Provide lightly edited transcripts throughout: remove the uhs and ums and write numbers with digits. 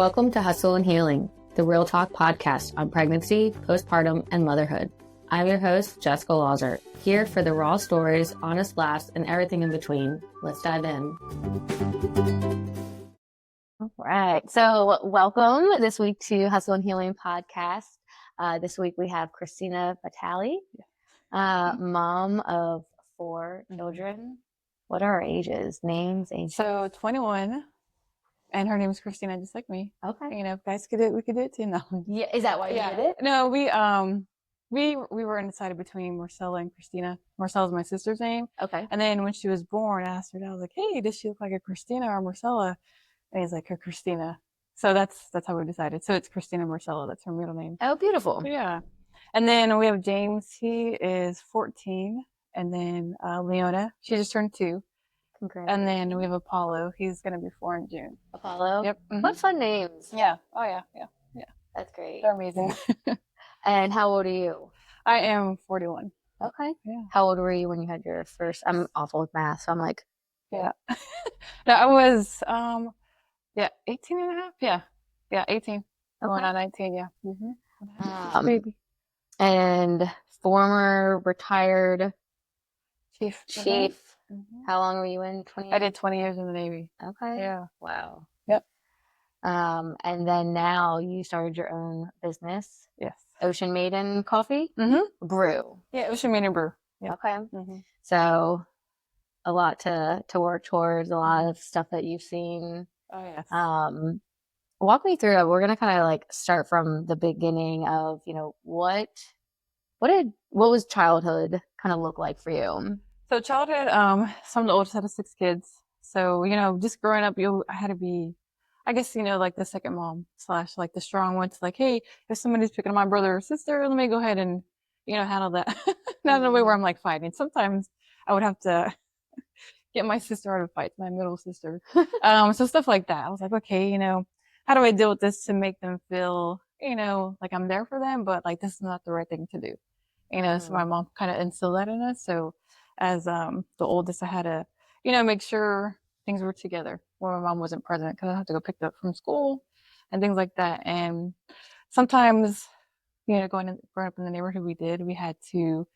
Welcome to Hustle and Healing, the Real Talk podcast on pregnancy, postpartum, and motherhood. I'm your host, Jessica Lauser, here for the raw stories, honest laughs, and everything in between. Let's dive in. All right. So welcome this week to Hustle and Healing podcast. This week we have Christina Vitale, mom of 4 children. What are our ages? Names? Ages? So 21, and her name is Christina, just like me. Okay. You know, if guys could do it, we could do it too. No. Yeah. Is that why you did it? No, we were undecided between Marcella and Christina. Marcella's my sister's name. Okay. And then when she was born, I asked her, I was like, hey, does she look like a Christina or Marcella? And he's like, her Christina. So that's how we decided. So it's Christina Marcella. That's her middle name. Oh, beautiful. Yeah. And then we have James. He is 14. And then Leona, she just turned 2. Congrats. And then we have Apollo. He's going to be 4 in June. Apollo? Yep. Mm-hmm. What fun names. Yeah. Oh, yeah. That's great. They're amazing. And how old are you? I am 41. Okay. Yeah. How old were you when you had your first? I'm awful with math, so I'm like. Yeah. No, I was, 18 and a half. Yeah, 18. Okay. Going on 19, yeah. Mm-hmm. Baby. And former retired Chief. Mm-hmm. How long were you in? 20? I did 20 years in the Navy. Okay. Yeah. Wow. Yep. And then now you started your own business. Yes. Ocean Maiden Coffee? Mm-hmm. Brew. Yeah, Ocean Maiden Brew. Yeah. Okay. Mm-hmm. So a lot to work towards, a lot of stuff that you've seen. Oh, yes. Walk me through it. We're gonna kind of like start from the beginning of, what was childhood kind of look like for you? So childhood, some of the oldest had 6 kids. So, just growing up, I had to be, I guess, like the second mom / like the strong one to like, hey, if somebody's picking on my brother or sister, let me go ahead and, handle that. Not in a way where I'm like fighting. Sometimes I would have to get my sister out of fights, my middle sister. So stuff like that. I was like, okay, how do I deal with this to make them feel, like I'm there for them, but like this is not the right thing to do. So my mom kind of instilled that in us. So as the oldest, I had to, make sure things were together when my mom wasn't present because I had to go pick them up from school and things like that. And sometimes, growing up in the neighborhood we had to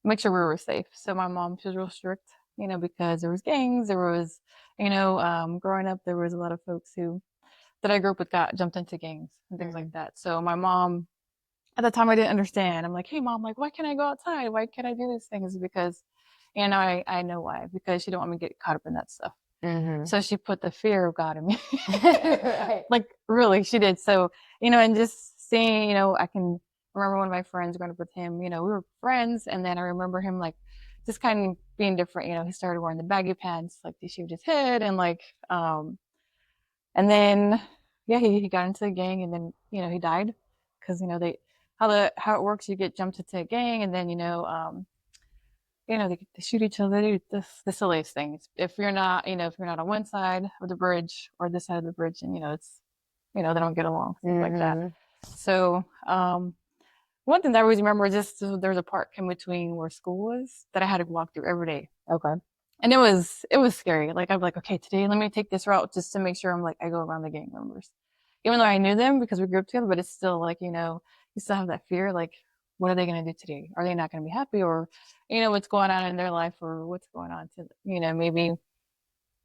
make sure we were safe. So my mom, she was real strict, because there was gangs, there was, growing up, there was a lot of folks that I grew up with jumped into gangs and things like that. So my mom, at the time I didn't understand. I'm like, hey mom, like, why can't I go outside? Why can't I do these things? Because, I know why, because she didn't want me to get caught up in that stuff. Mm-hmm. So she put the fear of God in me. Right. Like really, she did. So, and just seeing, I can remember one of my friends growing up with him, we were friends. And then I remember him like just kind of being different. He started wearing the baggy pants, like they shaved his head and like, and then, he got into the gang and then, he died because, how it works, you get jumped into a gang and then, they shoot each other. They do the silliest things. If you're not, if you're not on one side of the bridge or this side of the bridge, and it's, they don't get along, things like that. So, one thing that I always remember is just there was a park in between where school was that I had to walk through every day. Okay. And it was scary. Like I'm like, okay, today let me take this route just to make sure I'm like I go around the gang members, even though I knew them because we grew up together. But it's still like you still have that fear. Like, what are they going to do today? Are they not going to be happy, or what's going on in their life, or what's going on to maybe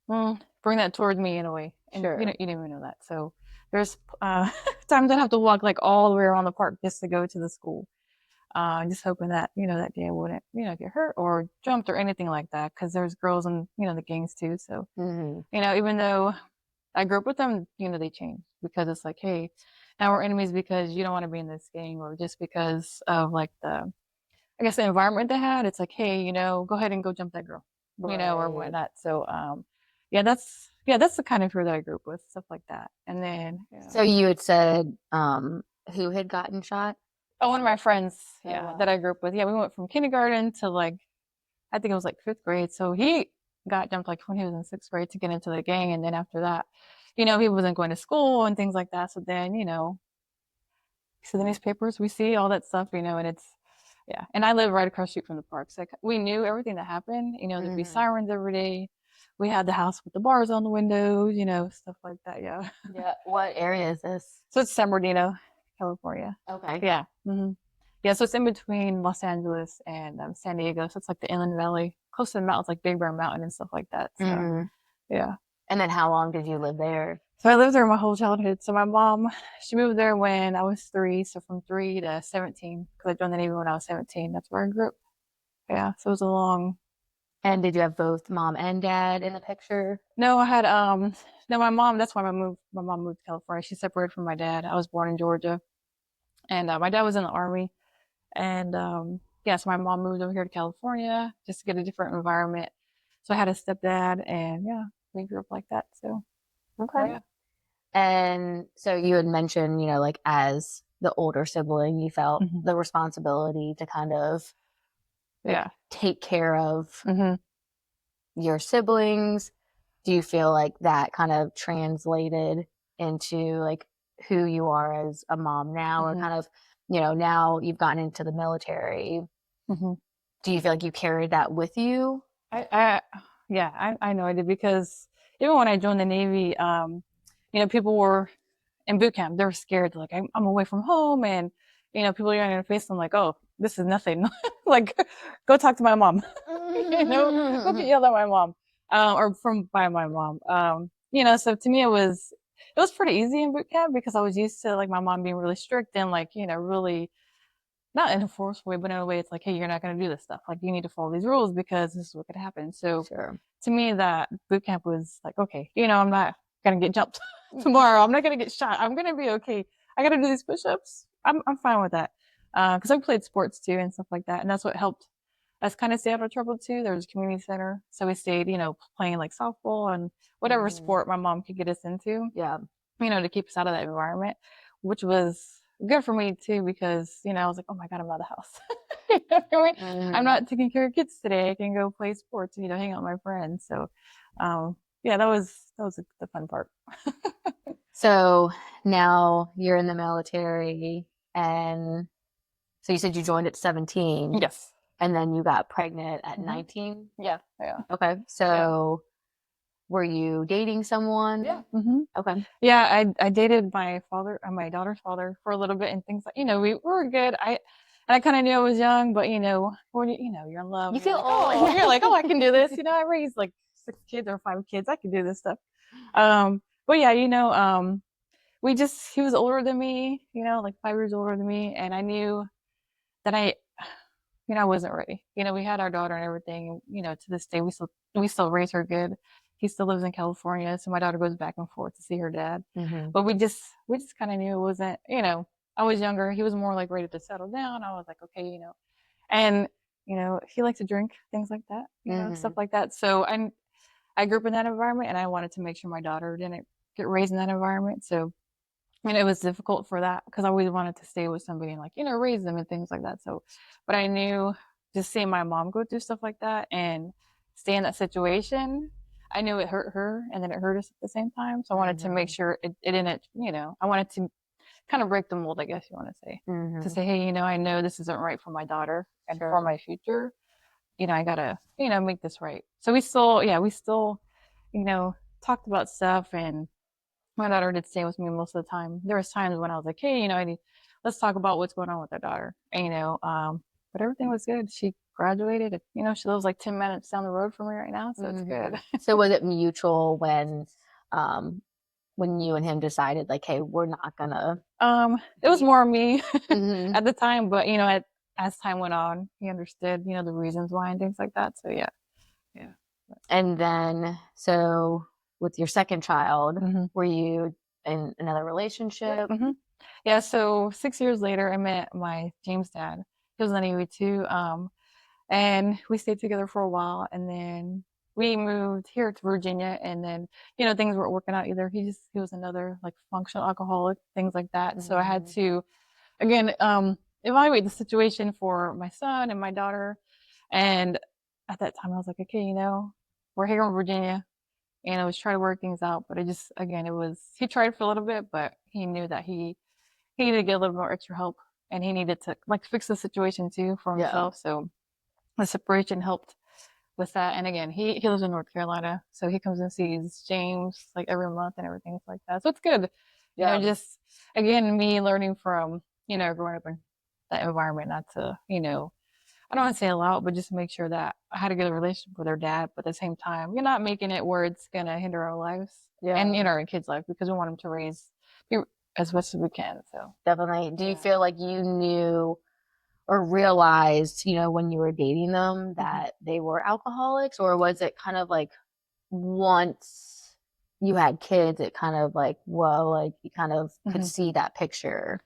bring that towards me in a way. And sure. You didn't even know that. So there's times I have to walk like all the way around the park just to go to the school. Just hoping that, that day I wouldn't, get hurt or jumped or anything like that. Cause there's girls in, the gangs too. So, even though I grew up with them, they changed because it's like, hey, now we're enemies because you don't want to be in this gang or just because of like the environment they had. It's like, hey, go ahead and go jump that girl, right. Or whatnot. So, that's the kind of fear that I grew up with, stuff like that. And then, So you had said, who had gotten shot? Oh, one of my friends, wow. that I grew up with. Yeah, we went from kindergarten to like, I think it was like 5th grade. So he got jumped like when he was in 6th grade to get into the gang. And then after that, he wasn't going to school and things like that. So then, see the newspapers, we see all that stuff, and it's, and I live right across the street from the park. So we knew everything that happened, there'd be sirens every day. we had the house with the bars on the windows, stuff like that. Yeah. Yeah. What area is this? So it's San Bernardino, California. Okay. Yeah. Yeah. So it's in between Los Angeles and San Diego. So it's like the Inland Valley, close to the mountains, like Big Bear Mountain and stuff like that. So yeah. And then how long did you live there? So I lived there my whole childhood. So my mom, she moved there when I was 3. So from 3 to 17, because I joined the Navy when I was 17. That's where I grew up. Yeah. So it was a long. And did you have both mom and dad in the picture? No, I had no, my mom. That's why my mom moved to California. She separated from my dad. I was born in Georgia, and my dad was in the Army. And yeah, so my mom moved over here to California just to get a different environment. So I had a stepdad, and yeah, we grew up like that. So Okay. yeah. And so you had mentioned, like as the older sibling, you felt the responsibility to kind of take care of your siblings. Do you feel like that kind of translated into like who you are as a mom now, or kind of, now you've gotten into the military? Do you feel like you carried that with you? I know I did, because even when I joined the Navy, people were in boot camp. They were scared, like, I'm away from home, and people are going to face them like, oh, this is nothing. Like, go talk to my mom. Go get yelled at my mom, or by my mom. So to me, it was pretty easy in boot camp, because I was used to like my mom being really strict and like, really not in a forceful way, but in a way it's like, hey, you're not going to do this stuff. Like, you need to follow these rules because this is what could happen. So to me, that boot camp was like, okay, I'm not going to get jumped tomorrow. I'm not going to get shot. I'm going to be okay. I got to do these push-ups. I'm fine with that. Cause I played sports too and stuff like that. And that's what helped us kind of stay out of trouble too. There was a community center. So we stayed, playing like softball and whatever sport my mom could get us into. Yeah. To keep us out of that environment, which was good for me too, because, I was like, oh my God, I'm out of the house. I'm not taking care of kids today. I can go play sports, hang out with my friends. So, yeah, that was the fun part. So now you're in the military, and so you said you joined at 17. Yes. And then you got pregnant at 19? Yeah. Okay. So were you dating someone? Yeah. Okay. Yeah, I dated my daughter's father for a little bit, and things like, we were good. I kind of knew I was young, but when you're in love, You feel like, old. oh, you're like, oh, I can do this. I raised like 6 kids or 5 kids. I can do this stuff. But yeah, he was older than me, like 5 years older than me, and I knew that I wasn't ready. We had our daughter and everything. To this day, we still raise her good. He still lives in California, so my daughter goes back and forth to see her dad. But we just kind of knew it wasn't. I was younger. He was more like ready to settle down. I was like, okay, and he likes to drink, things like that, stuff like that. So I grew up in that environment, and I wanted to make sure my daughter didn't get raised in that environment. So, it was difficult for that, because I always wanted to stay with somebody and like, raise them and things like that. So, but I knew just seeing my mom go through stuff like that and stay in that situation, I knew it hurt her, and then it hurt us at the same time. So I wanted to make sure it didn't, I wanted to kind of break the mold, I guess you want to say, to say, hey, I know this isn't right for my daughter and for my future. I gotta, make this right. So we still, talked about stuff, and my daughter did stay with me most of the time. There was times when I was like, hey, let's talk about what's going on with our daughter. And, but everything was good. She graduated. She lives like 10 minutes down the road from me right now, so it's good. So was it mutual when you and him decided like, hey, we're not gonna? It was more me at the time, but as time went on, he understood, the reasons why and things like that. So yeah. And then, so with your second child, were you in another relationship? Yeah. So 6 years later, I met my James dad. He was in the Navy too. And we stayed together for a while, and then we moved here to Virginia, and then, things weren't working out either. He was another like functional alcoholic, things like that. So I had to, again, evaluate the situation for my son and my daughter. And at that time I was like, okay, we're here in Virginia, and I was trying to work things out, but it just, again, he tried for a little bit, but he knew that he needed to get a little more extra help, and he needed to like fix the situation too for himself. So the separation helped with that. And again, he lives in North Carolina, so he comes and sees James like every month and everything like that. So it's good. Yeah. Just again, me learning from, growing up in that environment, not to, I don't want to say allow it, but just make sure that I had a good relationship with her dad, but at the same time, you're not making it where it's going to hinder our lives and, our kids' life, because we want them to be as best as we can. So definitely. Do you feel like you knew or realized, when you were dating them that they were alcoholics, or was it kind of like once you had kids, it kind of like, well, like you kind of could see that picture?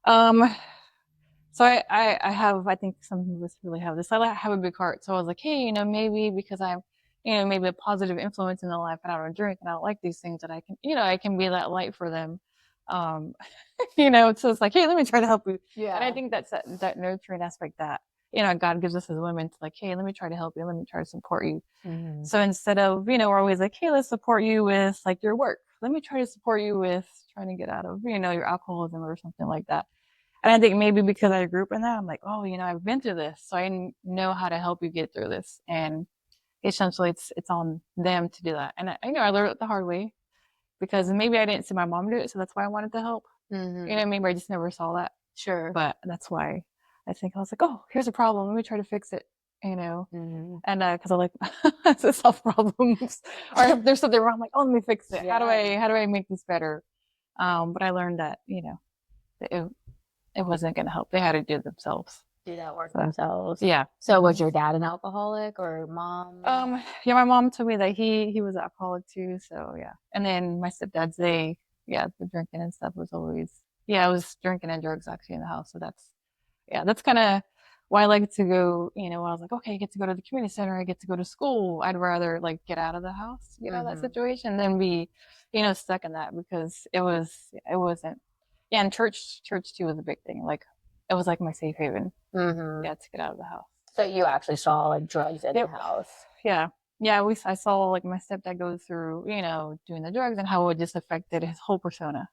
So I have, I think some of us really have this. I have a big heart. So I was like, hey, maybe because I'm, maybe a positive influence in their life and I don't drink and I don't like these things, that I can, I can be that light for them. So it's like, hey, let me try to help you. Yeah. And I think that's that nurturing aspect that, God gives us as women to like, hey, let me try to help you. Let me try to support you. So instead of, we're always like, hey, let's support you with like your work. Let me try to support you with trying to get out of, your alcoholism or something like that. And I think maybe because I grew up in that, I'm like, oh, I've been through this, so I know how to help you get through this. And essentially, it's on them to do that. And I learned it the hard way, because maybe I didn't see my mom do it, so that's why I wanted to help. Maybe I just never saw that. Sure. But that's why I think I was like, oh, here's a problem. Let me try to fix it. And because I like to solve problems, or if there's something wrong, I'm like, oh, let me fix it. How do I make this better? But I learned that it wasn't going to help. They had to do it themselves. Do that work themselves. Yeah. So was your dad an alcoholic or mom? Yeah, my mom told me that he was an alcoholic too. So yeah. And then my stepdads, the drinking and stuff was always, I was drinking and drugs actually in the house. So that's kind of why I like to go, I was like, okay, I get to go to the community center. I get to go to school. I'd rather like get out of the house, that situation, than be, stuck in that, because it wasn't. Yeah, and church too was a big thing. Like, it was like my safe haven. Yeah, to get out of the house. So you actually saw like drugs in the house. Yeah. I saw like my stepdad go through, doing the drugs and how it just affected his whole persona.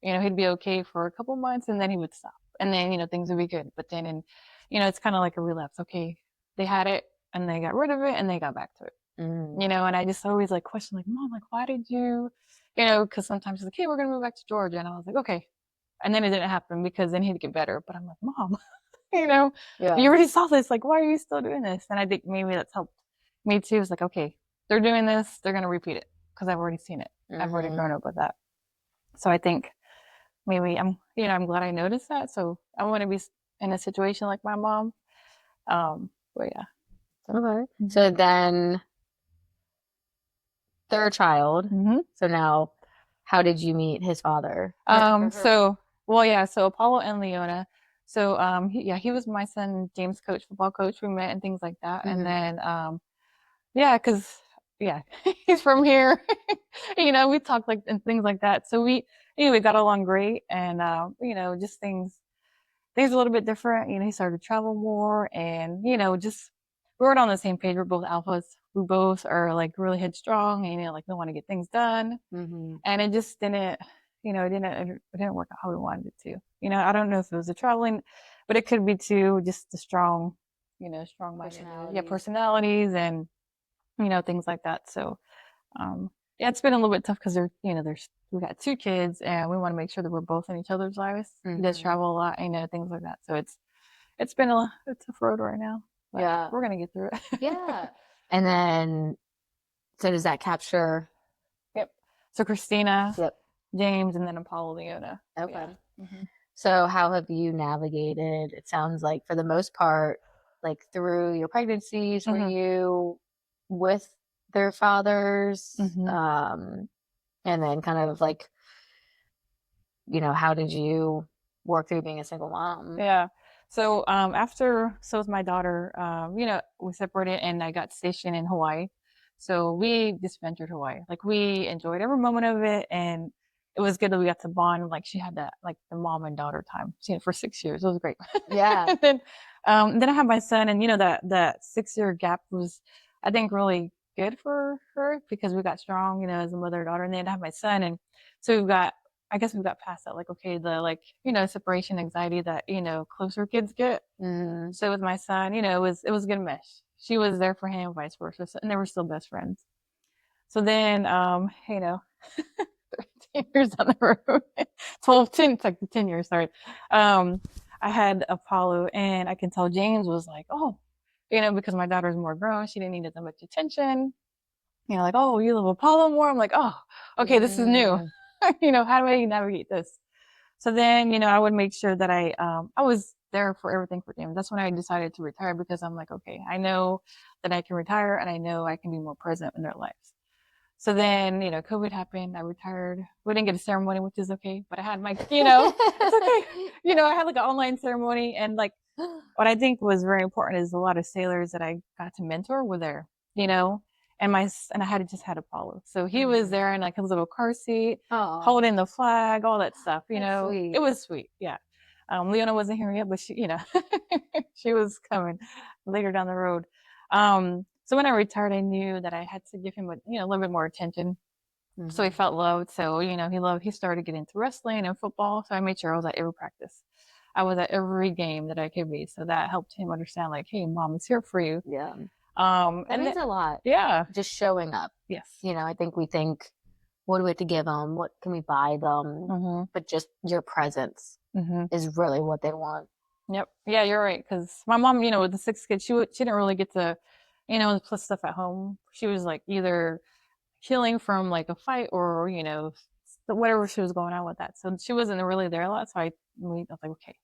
He'd be okay for a couple months and then he would stop. And then, things would be good. But then, it's kind of like a relapse. Okay, they had it and they got rid of it and they got back to it. And I just always like question, like, Mom, like, why did you, because sometimes he's like, hey, we're going to move back to Georgia. And I was like, okay. And then it didn't happen, because then he'd get better. But I'm like, Mom, you already saw this. Like, why are you still doing this? And I think maybe that's helped me too. It's like, okay, they're doing this. They're going to repeat it, because I've already seen it. I've already grown up with that. So I think maybe I'm glad I noticed that. So I want to be in a situation like my mom. But yeah. Okay. So then third child. So now, how did you meet his father? So Apollo and Leona. So he was my son James' football coach. We met and things like that. And then because he's from here. We talked like and things like that. So we got along great, and just things a little bit different. He started to travel more, and just we weren't on the same page. We're both alphas. We both are like really headstrong, and like we want to get things done. And it just didn't, it didn't work out how we wanted it to. I don't know if it was the traveling, but it could be too just the strong personalities and things like that. So it's been a little bit tough, because we got 2 kids and we want to make sure that we're both in each other's lives. He does travel a lot, things like that. So it's been a tough road right now. But we're gonna get through it. Yeah. And then, so does that capture? Yep. So Christina, Yep. James, and then Apollo, Leona. Okay. So how have you navigated? It sounds like for the most part, like through your pregnancies, were you with their fathers? And then kind of like, how did you work through being a single mom? Yeah. So with my daughter, we separated and I got stationed in Hawaii. So we just ventured Hawaii. Like, we enjoyed every moment of it, and it was good that we got to bond. Like, she had that like the mom and daughter time. For 6 years. It was great. Yeah. And then I had my son, and that 6-year gap was, I think, really good for her, because we got strong, as a mother and daughter. And then I have my son, and so I guess we got past that. Like, okay, the like, separation anxiety that, closer kids get. Mm. So with my son, it was a good mesh. She was there for him, vice versa. So, and they were still best friends. So then, 13 years down the road, 12, 10, it's like 10 years, sorry. I had Apollo, and I can tell James was like, oh, because my daughter's more grown, she didn't need as much attention. Like, oh, you love Apollo more? I'm like, oh, okay, this is new. Mm. How do I navigate this? So then, I would make sure that I was there for everything for them. That's when I decided to retire because I'm like, okay, I know that I can retire and I know I can be more present in their lives. So then, COVID happened. I retired. We didn't get a ceremony, which is okay, but I had my, it's okay. I had like an online ceremony, and like what I think was very important is a lot of sailors that I got to mentor were there, and I had just had Apollo. So he was there in like his little car seat, Oh, holding the flag, all that stuff, that's It sweet. was sweet. Yeah. Leona wasn't here yet, but she, she was coming later down the road. So when I retired, I knew that I had to give him a little bit more attention. So he Mhm. felt loved. So, he started getting into wrestling and football. So I made sure I was at every practice. I was at every game that I could be. So that helped him understand, like, hey, mom is here for you. Yeah, that And means then, a lot. yeah, Just showing up. yes. I think we think, what do we have to give them? What can we buy them? Mm-hmm. But just your presence Mm-hmm. is really what they want. Yep. Yeah, you're right. Because my mom, with the 6 kids, she didn't really get to, plus stuff at home. She was like either healing from like a fight or whatever she was going on with that, so she wasn't really there a lot. So I was like, okay,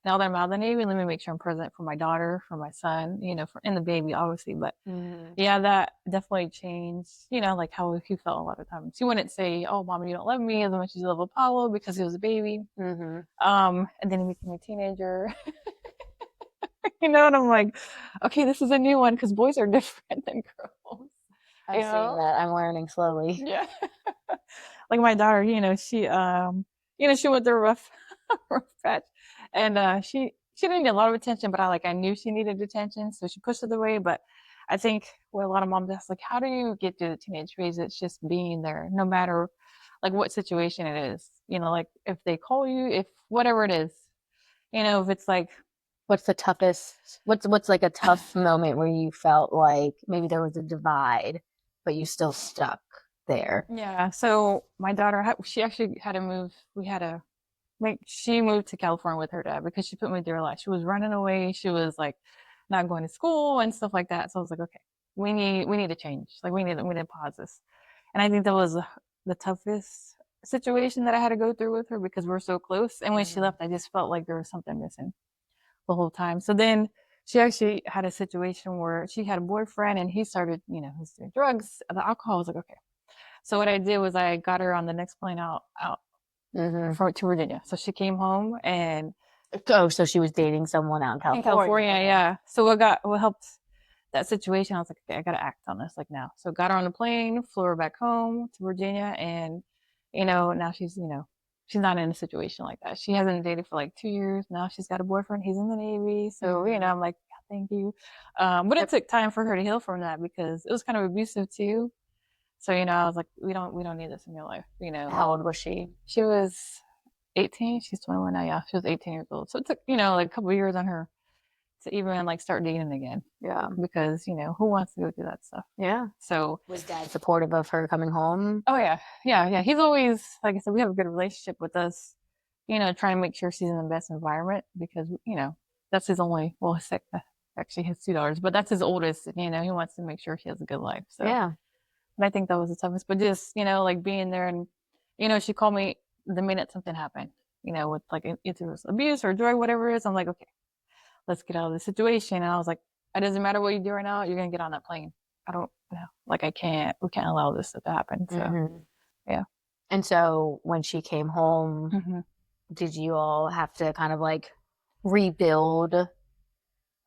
now that I'm out of the Navy, let me make sure I'm present for my daughter, for my son, and the baby, obviously. But Mm-hmm. yeah, that definitely changed, like how he felt a lot of times. He wouldn't say, oh, mom, you don't love me as much as you love Apollo, because he was a baby. Mm-hmm. And then he became a teenager. And I'm like, okay, this is a new one, because boys are different than girls. I'm you seeing know that. I'm learning slowly. Yeah. Like my daughter, she went through a rough rough patch, and she didn't need a lot of attention, but I knew she needed attention, so she pushed it away. But I think what a lot of moms ask, like, how do you get through the teenage phase? It's just being there, no matter like what situation it is. Like if they call you, if whatever it is, if it's like, What's the toughest? What's like a tough moment where you felt like maybe there was a divide, but you still stuck there? yeah. So my daughter, she actually had to move. We had to she moved to California with her dad because she put me through a lot. She was running away. She was like not going to school and stuff like that. So I was like, okay, we need to change. Like we need to pause this. And I think that was the toughest situation that I had to go through with her because we're so close. And when she Mm-hmm. left, I just felt like there was something missing the whole time. So then she actually had a situation where she had a boyfriend and he started, he was doing drugs, the alcohol. I was like, okay. So what I did was I got her on the next plane out Mm-hmm. to Virginia. So she came home and Oh, so she was dating someone out in in California. California, Okay. yeah. So what helped that situation? I was like, okay, I gotta act on this like now. So got her on the plane, flew her back home to Virginia, and now she's not in a situation like that. She hasn't dated for like 2 years now. She's got a boyfriend. He's in the Navy, so Mm-hmm. I'm like, yeah, thank you. But it Yep. took time for her to heal from that because it was kind of abusive too. So I was like, we don't need this in your life. How old was she? She was 18. She's 21 now. Yeah, she was 18 years old. So it took like a couple of years on her to even like start dating again Yeah. because who wants to go through that stuff? Yeah. So Was dad supportive of her coming home? oh yeah. He's always, like I said, we have a good relationship with us. Trying to make sure she's in the best environment because that's his only, well, actually his 2 daughters, but that's his oldest. He wants to make sure she has a good life. So Yeah. and I think that was the toughest. But just like being there, and she called me the minute something happened. With like either it was abuse or drug, whatever it is. I'm like, okay, let's get out of the situation. And I was like, it doesn't matter what you do right now. You're gonna get on that plane. I don't like we can't allow this to happen. So Mm-hmm. yeah. And so when she came home, Mm-hmm. did you all have to kind of like rebuild,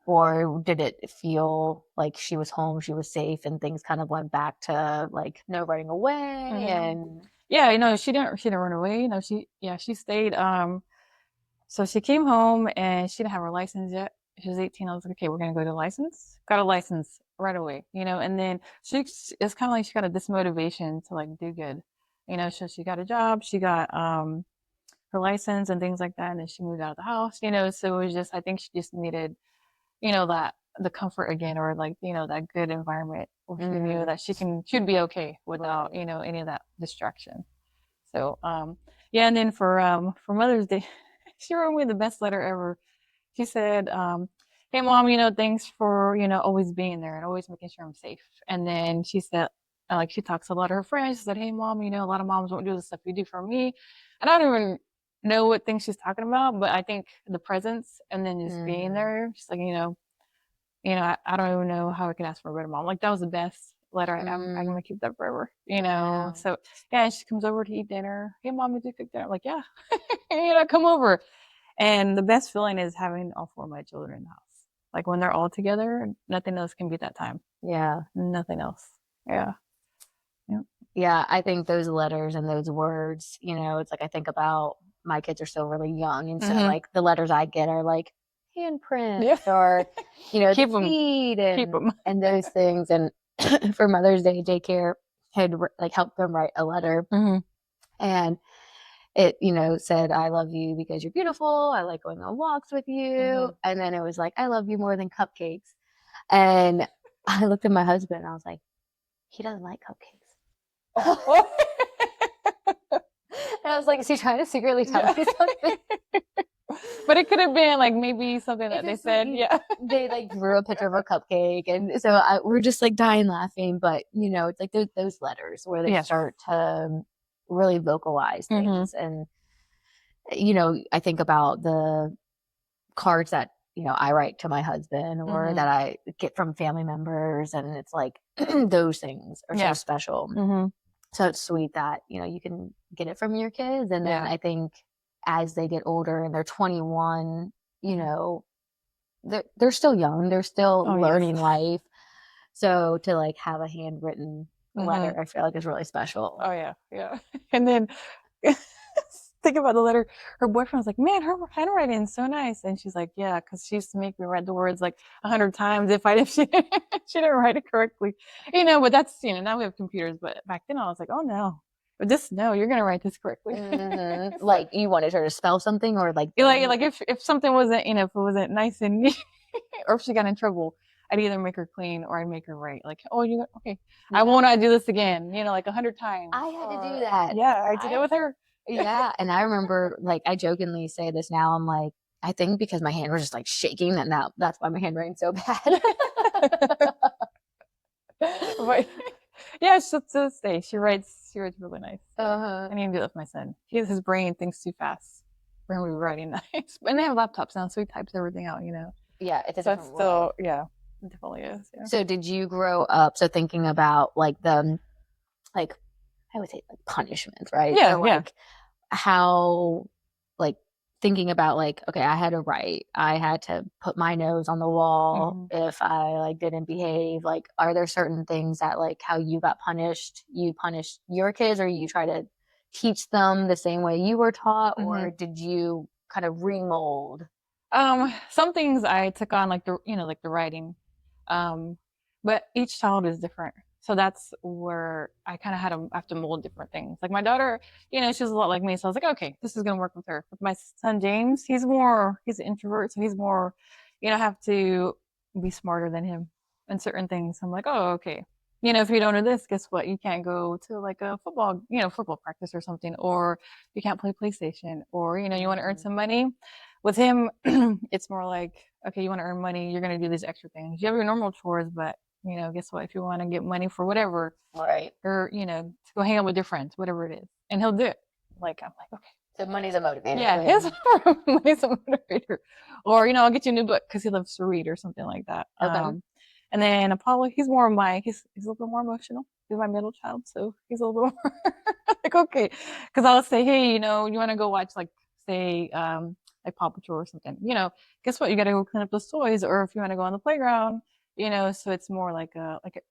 or did it feel like she was home, she was safe, and things kind of went back to like no running away Mm-hmm. and Yeah, she didn't run away. No, she stayed. So she came home and she didn't have her license yet. She was 18. I was like, okay, we're gonna go to the license. Got a license right away, and then it's kind of like she got a dismotivation to like do good, so she got a job. She got her license and things like that. And then she moved out of the house, so it was just, I think she just needed, that the comfort again, or like, that good environment where she knew that she'd be okay without, Right. any of that distraction. So, yeah. And then for Mother's Day, she wrote me the best letter ever. She said, hey mom, thanks for, always being there and always making sure I'm safe. And then she said, like, she talks to a lot of her friends. She said, hey mom, a lot of moms won't do the stuff you do for me. And I don't even know what things she's talking about, but I think the presence and then just being there, she's like, I don't even know how I could ask for a better mom. Like, that was the best letter I'm gonna keep that forever, Wow. So yeah, she comes over to eat dinner. Hey mom, did you cook dinner? I'm like, yeah. Come over. And the best feeling is having all 4 of my children in the house. Like, when they're all together, nothing else can beat that time. Yeah. Nothing else. Yeah. Yep. Yeah, I think those letters and those words, it's like I think about my kids are still really young, and so like the letters I get are like handprints Yeah. or the Keep them. feed Keep them. and those things. And for Mother's Day, daycare had like helped them write a letter, and it said, I love you because you're beautiful, I like going on walks with you, and then it was like, I love you more than cupcakes. And I looked at my husband and I was like, he doesn't like cupcakes. And I was like, is he trying to secretly tell me something? But it could have been like maybe something that they said. Yeah. They like drew a picture of a cupcake, and so we're just like dying laughing. But it's like those letters where they start to really vocalize things. And I think about the cards that I write to my husband, or that I get from family members, and it's like those things are so special. So it's sweet that you can get it from your kids. And then I think as they get older and they're 21, they're still young, they're still learning life. So to like have a handwritten letter, I feel like is really special. Oh yeah, yeah. And then think about the letter. Her boyfriend was like, "Man, her handwriting is so nice," and she's like, "Yeah, because she used to make me write the words like 100 times if she didn't write it correctly." But that's now we have computers, but back then I was like, "Oh no, but no, you're gonna write this correctly." Like you wanted her to spell something, or like if something wasn't if it wasn't nice and neat, or if she got in trouble, I'd either make her clean or I'd make her write. Like, oh, okay, I won't do this again. Like 100 times. I had to do that. Yeah, I did it with her. Yeah, and I remember, like, I jokingly say this now. I'm like, I think because my hand was just like shaking, and now that's why my handwriting's so bad. But yeah, to this day, she writes really nice. I need to do that with my son. His brain thinks too fast for him to be writing nice. And they have laptops now, so he types everything out. Yeah, it's a so different world. Yeah, it definitely is. Yeah. So did you grow up thinking about like the like I would say like punishment, right? Yeah, so, like how like thinking about like, okay, I had to write, I had to put my nose on the wall if I like didn't behave. Like, are there certain things that like how you got punished, you punished your kids, or you try to teach them the same way you were taught, or did you kind of remold? Some things I took on like the writing, but each child is different. So that's where I kind of have to mold different things. Like my daughter, she's a lot like me. So I was like, okay, this is going to work with her. With my son, James, he's an introvert. So he's more, have to be smarter than him in certain things. I'm like, oh, okay. If you don't do this, guess what? You can't go to like a football practice or something, or you can't play PlayStation, or, you want to earn some money. With him, it's more like, okay, you want to earn money, you're going to do these extra things. You have your normal chores, but guess what? If you want to get money for whatever, right, or to go hang out with your friends, whatever it is, and he'll do it. Like I'm like, okay. So money's a motivator. Yeah, money's a motivator. Or I'll get you a new book because he loves to read or something like that. Okay. And then Apollo, he's more of he's a little bit more emotional. He's my middle child, so he's a little bit more like okay. Because I'll say, hey, you want to go watch like say like Paw Patrol or something. Guess what? You got to go clean up those toys, or if you want to go on the playground. So it's more like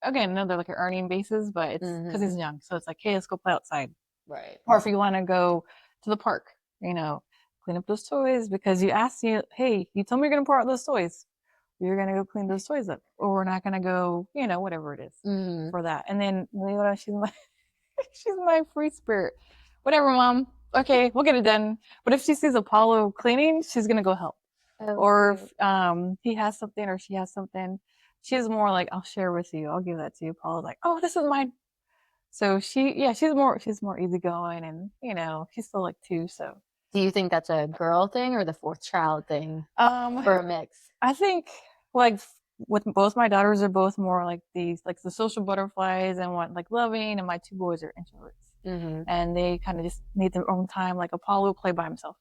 again, another like an earning basis, but it's because he's young. So it's like, hey, let's go play outside. Right. Or if you want to go to the park, clean up those toys because you asked me, hey, you told me you're going to pour out those toys. You're going to go clean those toys up, or we're not going to go, whatever it is for that. And then Leona, she's my free spirit. Whatever, mom. okay, we'll get it done. But if she sees Apollo cleaning, she's gonna go help. Oh, Or cute. if he has something or she has something, she's more like, I'll share with you. I'll give that to you. Apollo's like, oh, this is mine. So she's more easygoing, and she's still like 2. So Do you think that's a girl thing or the fourth child thing, um, or a mix? I think like with both my daughters are both more like these like the social butterflies and want like loving, and my 2 boys are introverts, Mm-hmm. and they kind of just need their own time. Like Apollo will play by himself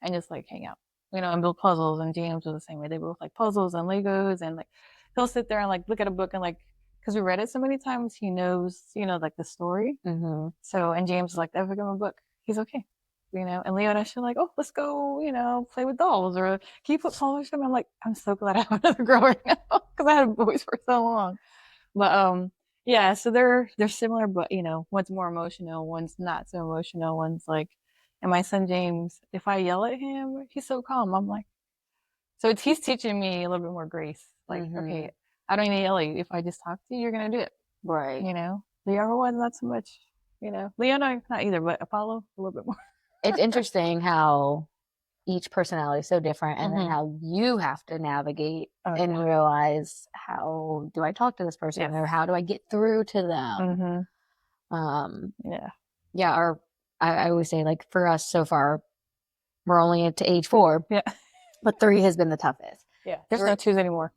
and just like hang out, and build puzzles. And James was the same way. They both like puzzles and Legos, and like he'll sit there and like look at a book and like because we read it so many times, he knows like the story. Mm-hmm. So and James is like, if I give him a book, he's okay. And Leo and I should like, oh, let's go, play with dolls, or can you put polish on? I'm like, I'm so glad I have another girl right now because I had boys for so long. But yeah, so they're similar, but one's more emotional, one's not so emotional, one's like, and my son James, if I yell at him, he's so calm. I'm like, so he's teaching me a little bit more grace. Like, okay, I don't even yell at you. If I just talk to you, you're gonna do it. Right. The other one, not so much. Leo, no, not either, but Apollo, a little bit more. It's interesting how each personality is so different, and then Mhm. how you have to navigate Oh, and yeah. realize, how do I talk to this person, Yes. or how do I get through to them? Mhm. Yeah. Yeah, I always say, like, for us so far, we're only at to age 4, Yeah. but 3 has been the toughest. Yeah. There's no 2s anymore.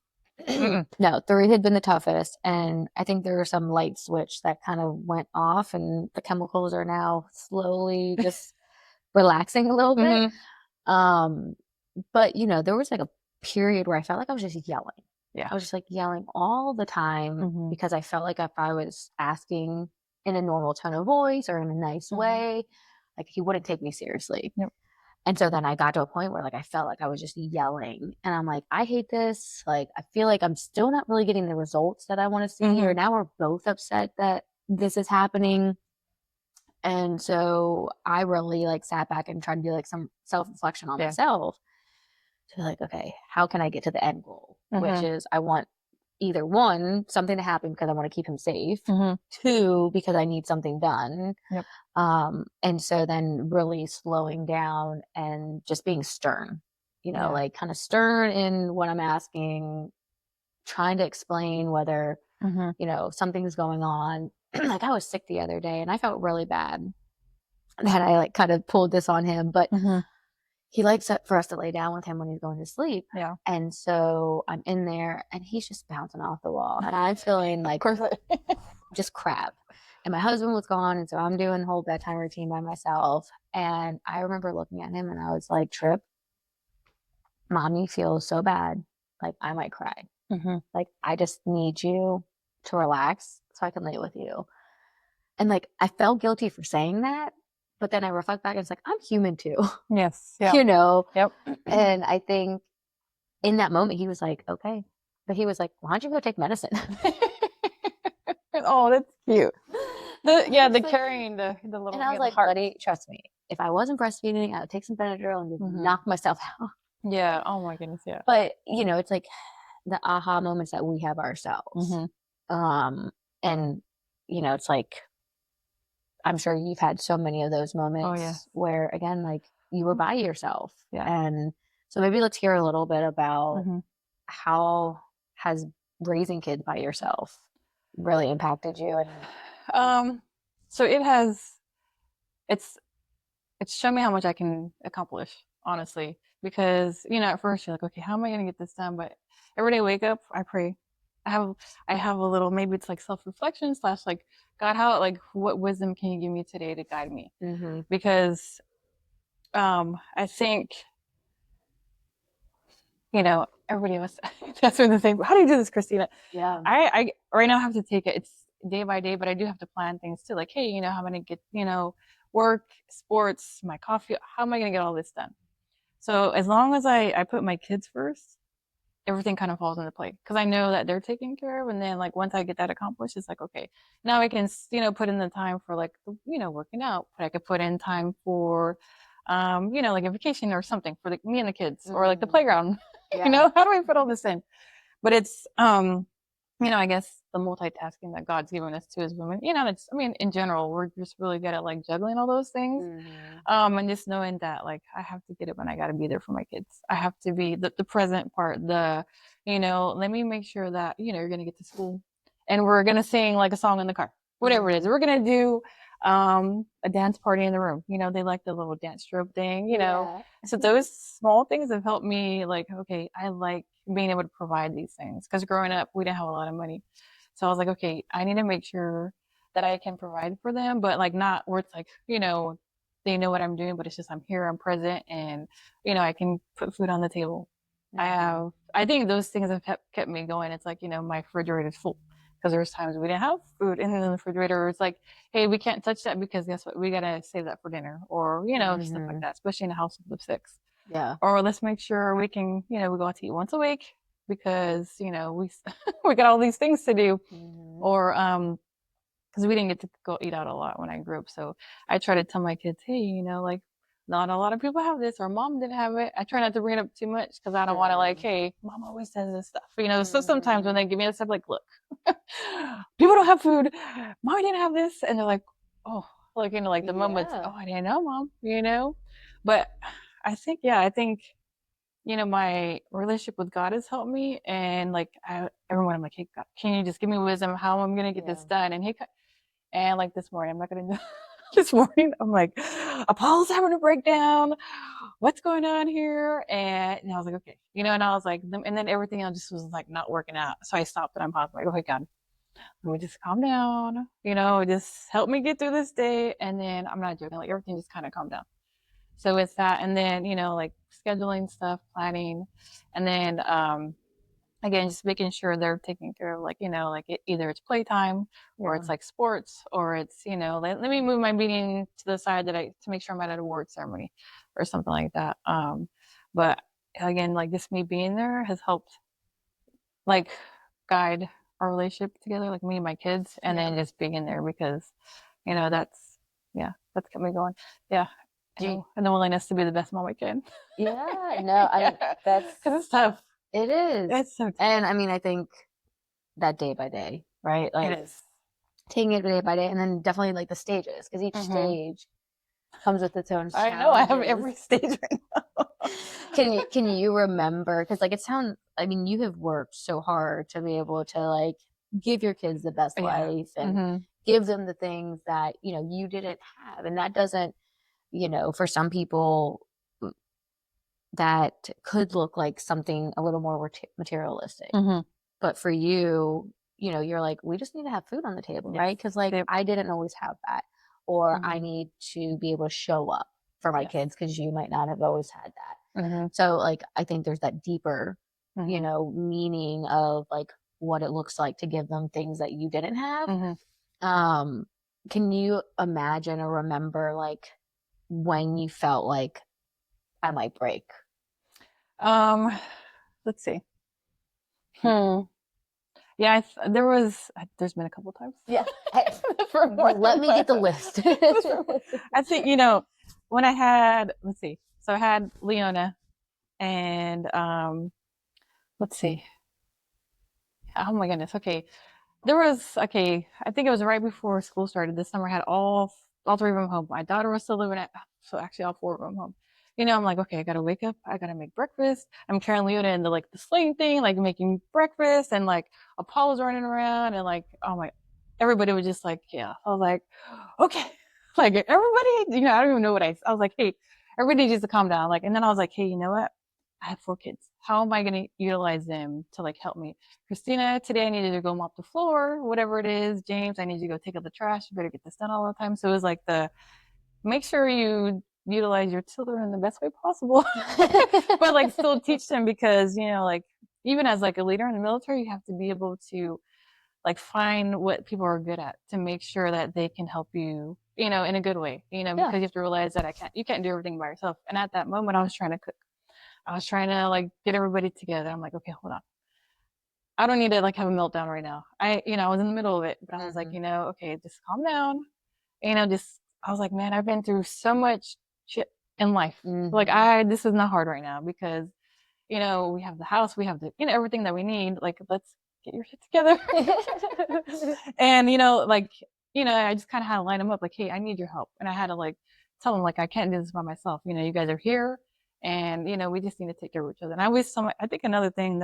No, 3 had been the toughest, and I think there was some light switch that kind of went off, and the chemicals are now slowly just relaxing a little bit. Mhm. But there was like a period where I felt like I was just yelling. Yeah. I was just like yelling all the time Mhm. because I felt like if I was asking in a normal tone of voice or in a nice Mhm. way, like he wouldn't take me seriously. Yep. And so then I got to a point where like I felt like I was just yelling, and I'm like, I hate this. Like I feel like I'm still not really getting the results that I want to see, or Mhm. now we're both upset that this is happening. And so I really like sat back and tried to do like some self-reflection on Yeah. myself to like, okay, how can I get to the end goal? Which Mhm. is I want either 1, something to happen because I want to keep him safe, Mhm. 2, because I need something done. Yep. And so then really slowing down and just being stern, Yeah. like kind of stern in what I'm asking, trying to explain whether, Mhm. something's going on. Like I was sick the other day and I felt really bad that I like kind of pulled this on him, but Mhm. he likes it for us to lay down with him when he's going to sleep. Yeah. And so I'm in there and he's just bouncing off the wall and I'm feeling Of like course. just crap. And my husband was gone. And so I'm doing the whole bedtime routine by myself. And I remember looking at him and I was like, Trip, mommy feels so bad. Like I might cry. Mhm. Like I just need you to relax so I can lay with you. And like I felt guilty for saying that. But then I reflect back and it's like, I'm human too, Yes. Yeah. you know? Yep. And I think in that moment, he was like, okay. But he was like, why don't you go take medicine? Oh, that's cute. The It's like- carrying the little and I was the like, heart. buddy, trust me. If I wasn't breastfeeding, I would take some Benadryl and just Mhm. knock myself out. Yeah. Oh my goodness. Yeah. But, it's like the aha moments that we have ourselves. Mhm. And, it's like, I'm sure you've had so many of those moments yeah. where, again, like you were by yourself. Yeah. And so maybe let's hear a little bit about Mhm. how has raising kids by yourself really impacted you. And So it's shown me how much I can accomplish, honestly, because at first you're like, okay, how am I going to get this done? But every day I wake up, I pray. I have a little, maybe it's like self-reflection slash like, God, what wisdom can you give me today to guide me? Because I think everybody was that's been the same. How do you do this, Christina? yeah. I right now have to take it. It's day by day, but I do have to plan things too. Like, hey, how am I gonna get work, sports, my coffee? How am I gonna get all this done? So as long as I put my kids first, everything kind of falls into play because I know that they're taken care of. And then like once I get that accomplished, it's like okay, now I can put in the time for like working out, but I could put in time for like a vacation or something for me and the kids or like the playground. Yeah. How do I put all this in? But it's I guess the multitasking that God's given us to as women. You know, it's, I mean, in general, we're just really good at like juggling all those things. And just knowing that like I have to get up and I got to be there for my kids. I have to be the present part, let me make sure that, you're going to get to school and we're going to sing like a song in the car, whatever it is. We're going to do a dance party in the room. They like the little dance strobe thing, So those small things have helped me like, okay, I like being able to provide these things because growing up, we didn't have a lot of money. So I was like, okay, I need to make sure that I can provide for them, but like not where it's like, they know what I'm doing, but it's just I'm here, I'm present, and I can put food on the table. I think those things have kept me going. It's like, my refrigerator is full because there's times we didn't have food in the refrigerator. It's like, hey, we can't touch that because guess what? We got to save that for dinner or, stuff like that, especially in a household of 6. Yeah. Or let's make sure we can, we go out to eat once a week because, we got all these things to do. Or, because we didn't get to go eat out a lot when I grew up. So I try to tell my kids, hey, like, not a lot of people have this, or mom didn't have it. I try not to bring it up too much because I don't want to like, hey, mom always says this stuff. So sometimes when they give me this stuff, like, look, people don't have food. Mom didn't have this. And they're like, oh, like, like the moments, oh, I didn't know, mom, But I think, my relationship with God has helped me. And like, everyone, I'm like, hey, God, can you just give me wisdom how I'm going to get this done? And like this morning, I'm not going to do this morning. I'm like, Apollo's having a breakdown. What's going on here? And I was like, okay, and I was like, and then everything else just was like not working out. So I stopped and I'm paused. I'm like, okay, God, let me just calm down, just help me get through this day. And then I'm not joking, like everything just kind of calmed down. So it's that, and then, like scheduling stuff, planning, and then, again, just making sure they're taken care of, like, either it's playtime or it's like sports or it's, let me move my meeting to the side to make sure I'm at an award ceremony or something like that. But again, like just me being there has helped like guide our relationship together, like me and my kids, and then just being in there because, that's kept me going. Yeah. And the willingness to be the best mom I can. Yeah, no, that's because it's tough. It is. It's so tough. And I mean, I think that day by day, right? Like it is. Taking it day by day, and then definitely like the stages, because each stage comes with its own challenges. I know, I have every stage right now. Can you remember? Because like I mean, you have worked so hard to be able to like give your kids the best life and give them the things that you didn't have, and that doesn't, for some people that could look like something a little more materialistic. But for you, you're like, we just need to have food on the table, right? Because like I didn't always have that, or I need to be able to show up for my kids because you might not have always had that. So like I think there's that deeper, meaning of like what it looks like to give them things that you didn't have. Can you imagine or remember like when you felt like I might break? Let's see. Yeah, there's been a couple times. Yeah. Let me get the list. I think, when I had, let's see. So I had Leona and, let's see. Oh my goodness. Okay. I think it was right before school started. This summer I had all 3 of them home. My daughter was still living so actually all 4 of them home. I'm like, okay, I gotta wake up. I gotta make breakfast. I'm carrying Leona in the sling thing, like making breakfast, and like Apollo's running around, and like, oh my, everybody was just like, yeah. I was like, okay, like everybody, I don't even know what I was like, hey, everybody needs to calm down. Like, and then I was like, hey, you know what? I have 4 kids. How am I going to utilize them to like help me? Christina, today I needed to go mop the floor, whatever it is. James, I need you to go take out the trash. You better get this done all the time. So it was like make sure you utilize your children in the best way possible, but like still teach them because, like even as like a leader in the military, you have to be able to like find what people are good at to make sure that they can help you, in a good way, because you have to realize that you can't do everything by yourself. And at that moment I was trying to cook. I was trying to like get everybody together. I'm like, okay, hold on. I don't need to like have a meltdown right now. I was in the middle of it, but I was like, okay, just calm down. I was like, man, I've been through so much shit in life. Like this is not hard right now because, we have the house, we have the, everything that we need. Like, let's get your shit together. And, I just kind of had to line them up like, hey, I need your help. And I had to like tell them like, I can't do this by myself. You guys are here and, we just need to take care of each other. And I think another thing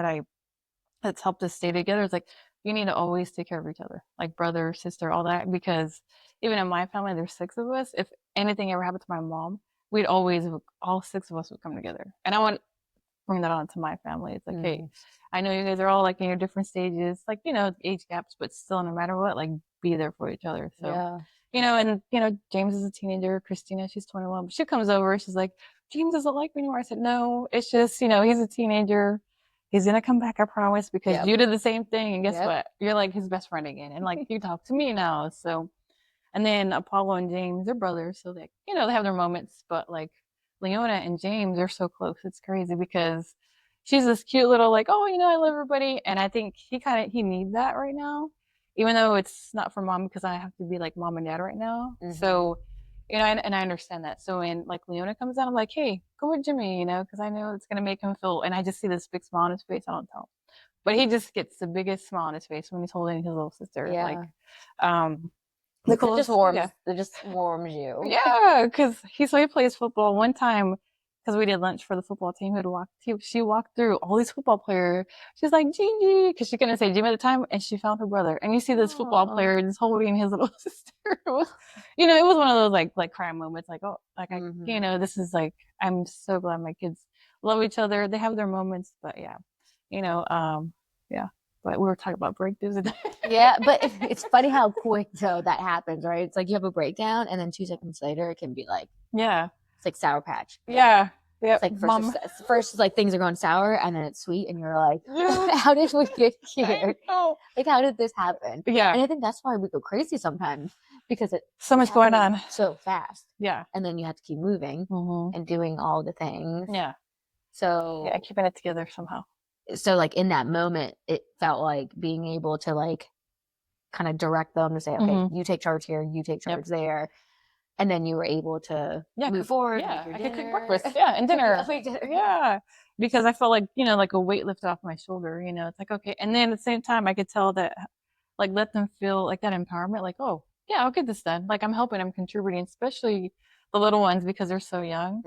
that's helped us stay together is like, you need to always take care of each other, like brother, sister, all that, because even in my family, there's 6 of us. If anything ever happened to my mom, all 6 of us would come together. And I want to bring that on to my family. It's like, hey, I know you guys are all like in your different stages, like, age gaps, but still, no matter what, like be there for each other. So, James is a teenager. Christina, she's 21, but she comes over. She's like, James doesn't like me anymore. I said, no, it's just, he's a teenager. He's going to come back, I promise, because you did the same thing. And guess what? You're like his best friend again. And like, you talk to me now. So, and then Apollo and James, they're brothers. So they, they have their moments, but like Leona and James are so close. It's crazy because she's this cute little like, oh, I love everybody. And I think he needs that right now, even though it's not for mom because I have to be like mom and dad right now. So, and I understand that. So when like Leona comes out, I'm like, hey, go with Jimmy, because I know it's going to make him feel, and I just see this big smile on his face. I don't tell him, but he just gets the biggest smile on his face when he's holding his little sister. Yeah. Like, it just warms you. Yeah, because he plays football. One time, because we did lunch for the football team, she walked through all these football players. She's like, Gigi, because she couldn't say Jimmy at the time, and she found her brother. And you see this football player just holding his little sister. It was one of those like crying moments. Like, oh, like this is like, I'm so glad my kids love each other. They have their moments, but yeah, yeah. But we were talking about breakthroughs. Yeah, but it's funny how quick though that happens, right? It's like you have a breakdown, and then 2 seconds later, it can be like, it's like Sour Patch. Yeah, yeah. It's like first it's like things are going sour, and then it's sweet, and you're like, how did we get here? Like, how did this happen? Yeah, and I think that's why we go crazy sometimes because it's so much going on so fast. Yeah, and then you have to keep moving and doing all the things. Yeah, so keeping it together somehow. So like in that moment, it felt like being able to like kind of direct them to say, okay, you take charge here, you take charge there. And then you were able to move forward. Yeah, I could cook breakfast. Yeah, and dinner. Yeah, because I felt like, like a weight lifted off my shoulder, it's like, okay. And then at the same time, I could tell that, like, let them feel like that empowerment, like, oh, yeah, I'll get this done. Like, I'm helping, I'm contributing, especially the little ones because they're so young.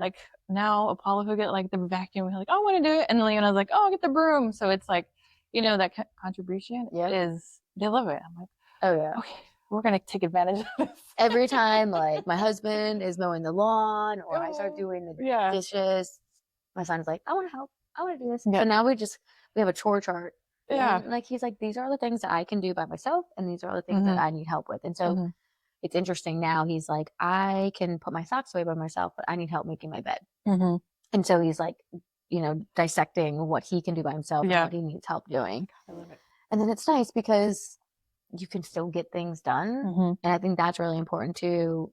Like, now Apollo will get like the vacuum, he's like, oh, I want to do it. And Leona's like, oh, I'll get the broom. So it's like, that contribution is, they love it. I'm like, oh yeah, okay, we're gonna take advantage of this. Every time like my husband is mowing the lawn or I start doing the dishes, my son's like, I want to help, I want to do this. So now we have a chore chart. And like he's like, these are the things that I can do by myself, and these are the things that I need help with. And so it's interesting now. He's like, I can put my socks away by myself, but I need help making my bed. And so he's like, dissecting what he can do by himself and what he needs help doing. I love it. And then it's nice because you can still get things done. And I think that's really important to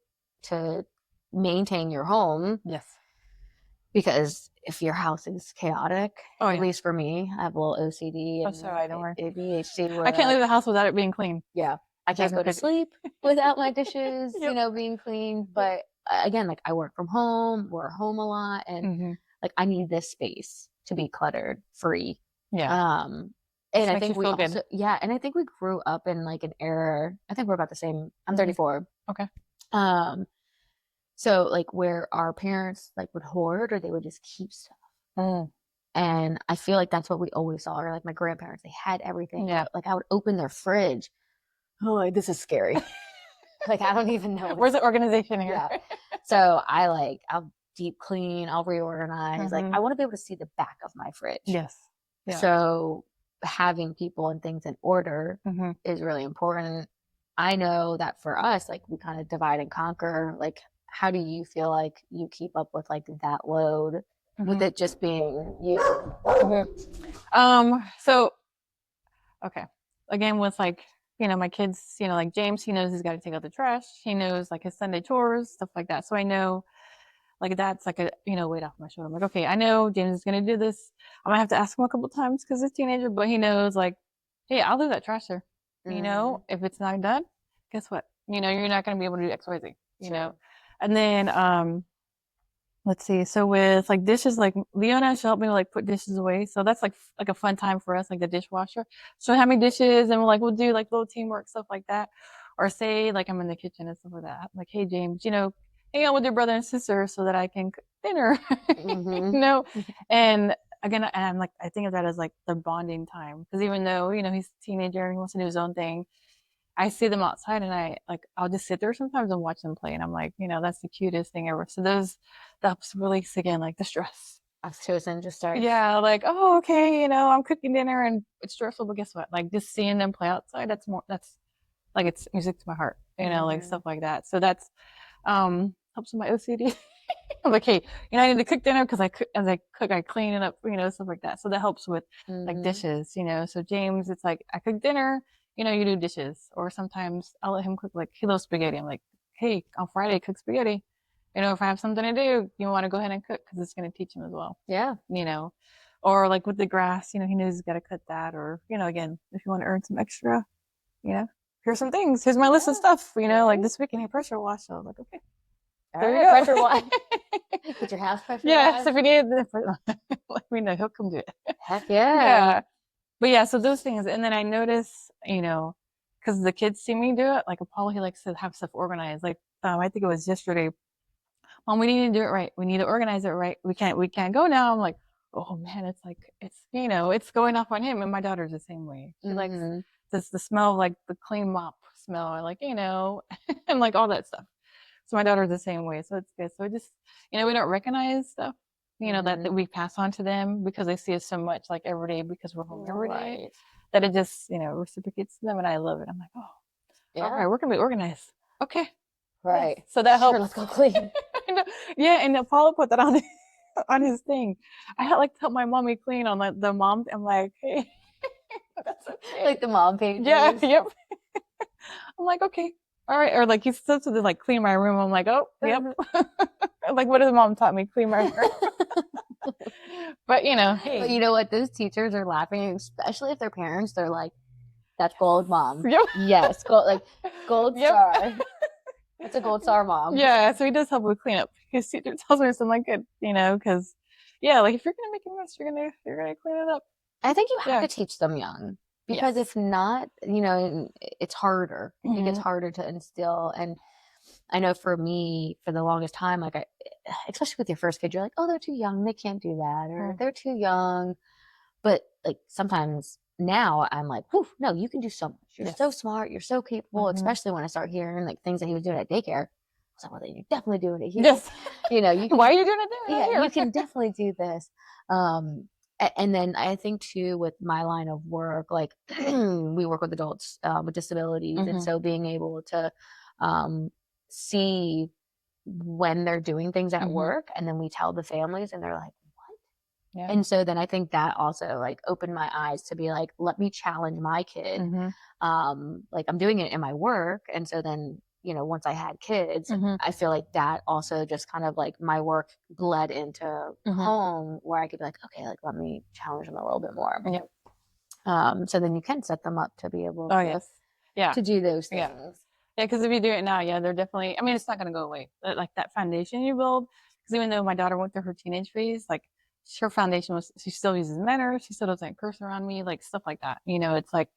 maintain your home. Yes. Because if your house is chaotic, at least for me, I have a little OCD and ADHD. I can't leave the house without it being clean. Yeah. I can't go to sleep without my dishes, being clean. But again, like I work from home, we're home a lot, and like I need this space to be cluttered free. Yeah. And I think we also, and I think we grew up in like an era. I think we're about the same. I'm 34. Okay. So like where our parents like would hoard or they would just keep stuff. And I feel like that's what we always saw. Or like my grandparents, they had everything. Yeah. Like I would open their fridge. Oh, like, this is scary. Like I don't even know. Where's the organization here? Yeah. So I'll deep clean. I'll reorganize. Like I want to be able to see the back of my fridge. Yes. Yeah. So having people and things in order is really important. I know that for us, like we kind of divide and conquer. Like, how do you feel like you keep up with like that load with it just being you? So, okay. Again, with like, my kids, like James, he knows he's got to take out the trash. He knows like his Sunday chores, stuff like that. So I know like that's like a, weight off my shoulder. I'm like, okay, I know James is going to do this. I might have to ask him a couple times because he's a teenager, but he knows like, hey, I'll do that trash there. If it's not done, guess what? You're not going to be able to do X, Y, Z, know? And then, let's see. So with like dishes, like Leona, she'll help me like put dishes away. So that's like a fun time for us, like the dishwasher. She'll have me dishes and we'll do like little teamwork stuff like that. Or say like I'm in the kitchen and stuff like that. Like, hey James, hang out with your brother and sister so that I can cook dinner. Mm-hmm. you know? And again, and I'm like I think of that as like the bonding time. Because even though, he's a teenager and he wants to do his own thing, I see them outside and I'll just sit there sometimes and watch them play. And I'm like, that's the cutest thing ever. So that helps release again, like the stress. Oxytocin just starts. Yeah. Like, oh, okay. I'm cooking dinner and it's stressful, but guess what? Like just seeing them play outside, that's like, it's music to my heart, like Mm-hmm. stuff like that. So that's, helps with my OCD. I'm like, hey, I need to cook dinner because as I cook, I clean it up, stuff like that. So that helps with like Mm-hmm. dishes, So James, it's like I cook dinner, you do dishes, or sometimes I'll let him cook like he loves spaghetti. I'm like, hey, on Friday, cook spaghetti. If I have something to do, you want to go ahead and cook because it's going to teach him as well, Yeah. you know. Or like with the grass, he knows he's got to cut that. Or again, if you want to earn some extra, you know, here's some things. Here's my list of Yeah. stuff. Like Right. this weekend, he pressure washed. So I was like, okay, All there you right, go. pressure wash. Get your house pressure Yes, washed. if you need it, let me know. He'll come do it. Heck yeah. Yeah. But yeah, so those things. And then I notice, because the kids see me do it, like Apollo, he likes to have stuff organized. Like, I think it was yesterday. Mom, we need to do it right. We need to organize it right. We can't go now. I'm like, oh man, it's like, it's going off on him. And my daughter's the same way. She likes Mm-hmm. the smell of like the clean mop smell, and like, and like all that stuff. So my daughter's the same way. So it's good. So it just, we don't recognize stuff, that Mm-hmm. we pass on to them because they see us so much like every day because we're home every day Right. that it just, reciprocates to them. And I love it. I'm like, oh, all Yeah. right, we're going to be organized. Okay. Yes. Right. So that Sure, let's helps. go clean. Yeah. And Apollo put that on, on his thing. I had like to help my mommy clean on like the mom. I'm like, hey, that's okay. Like the mom Yeah. pages. Yep. I'm like, okay, all right. Or like he's supposed to like clean my room. I'm like, oh, yep. Like what his mom taught me, clean my room. But But hey, you know what? Those teachers are laughing, especially if their parents, they're like, that's gold mom. yep, Yes, gold yep, star. That's a gold star mom. yeah. So he does help with cleanup. His teacher tells me something like good, because yeah, like if you're gonna make a mess, you're gonna clean it up. I think you have Yeah. to teach them young because Yes. if not, it's harder. I think it's Mm-hmm. harder to instill. And I know for me, for the longest time, like especially with your first kid, you're like, oh, they're too young, they can't do that, or they're too young. But like sometimes now I'm like, whew, no, you can do so much. You're so Yes. smart. You're so capable. Mm-hmm. Especially when I start hearing like things that he was doing at daycare. I was like, well, then you're definitely doing it here. Yes. You Why can, are you doing it there, not yeah, you here? can definitely do this. And then I think too with my line of work, like we work with adults with disabilities, and Mm-hmm. so being able to see when they're doing things at Mm-hmm. work, and then we tell the families, and they're like, Yeah. and so then I think that also like opened my eyes to be like, let me challenge my kid. Mm-hmm. Like I'm doing it in my work. And so then, once I had kids, Mm-hmm. I feel like that also just kind of like my work bled into Mm-hmm. home where I could be like, okay, like let me challenge them a little bit more. Yep. So then you can set them up to be able Oh to yes. Yeah. do those Yeah. things. Yeah, because if you do it now, yeah, they're definitely. I mean, it's not going to go away. Like that foundation you build. Because even though my daughter went through her teenage phase, like her foundation was, she still uses manners. She still doesn't curse around me, like stuff like that. It's like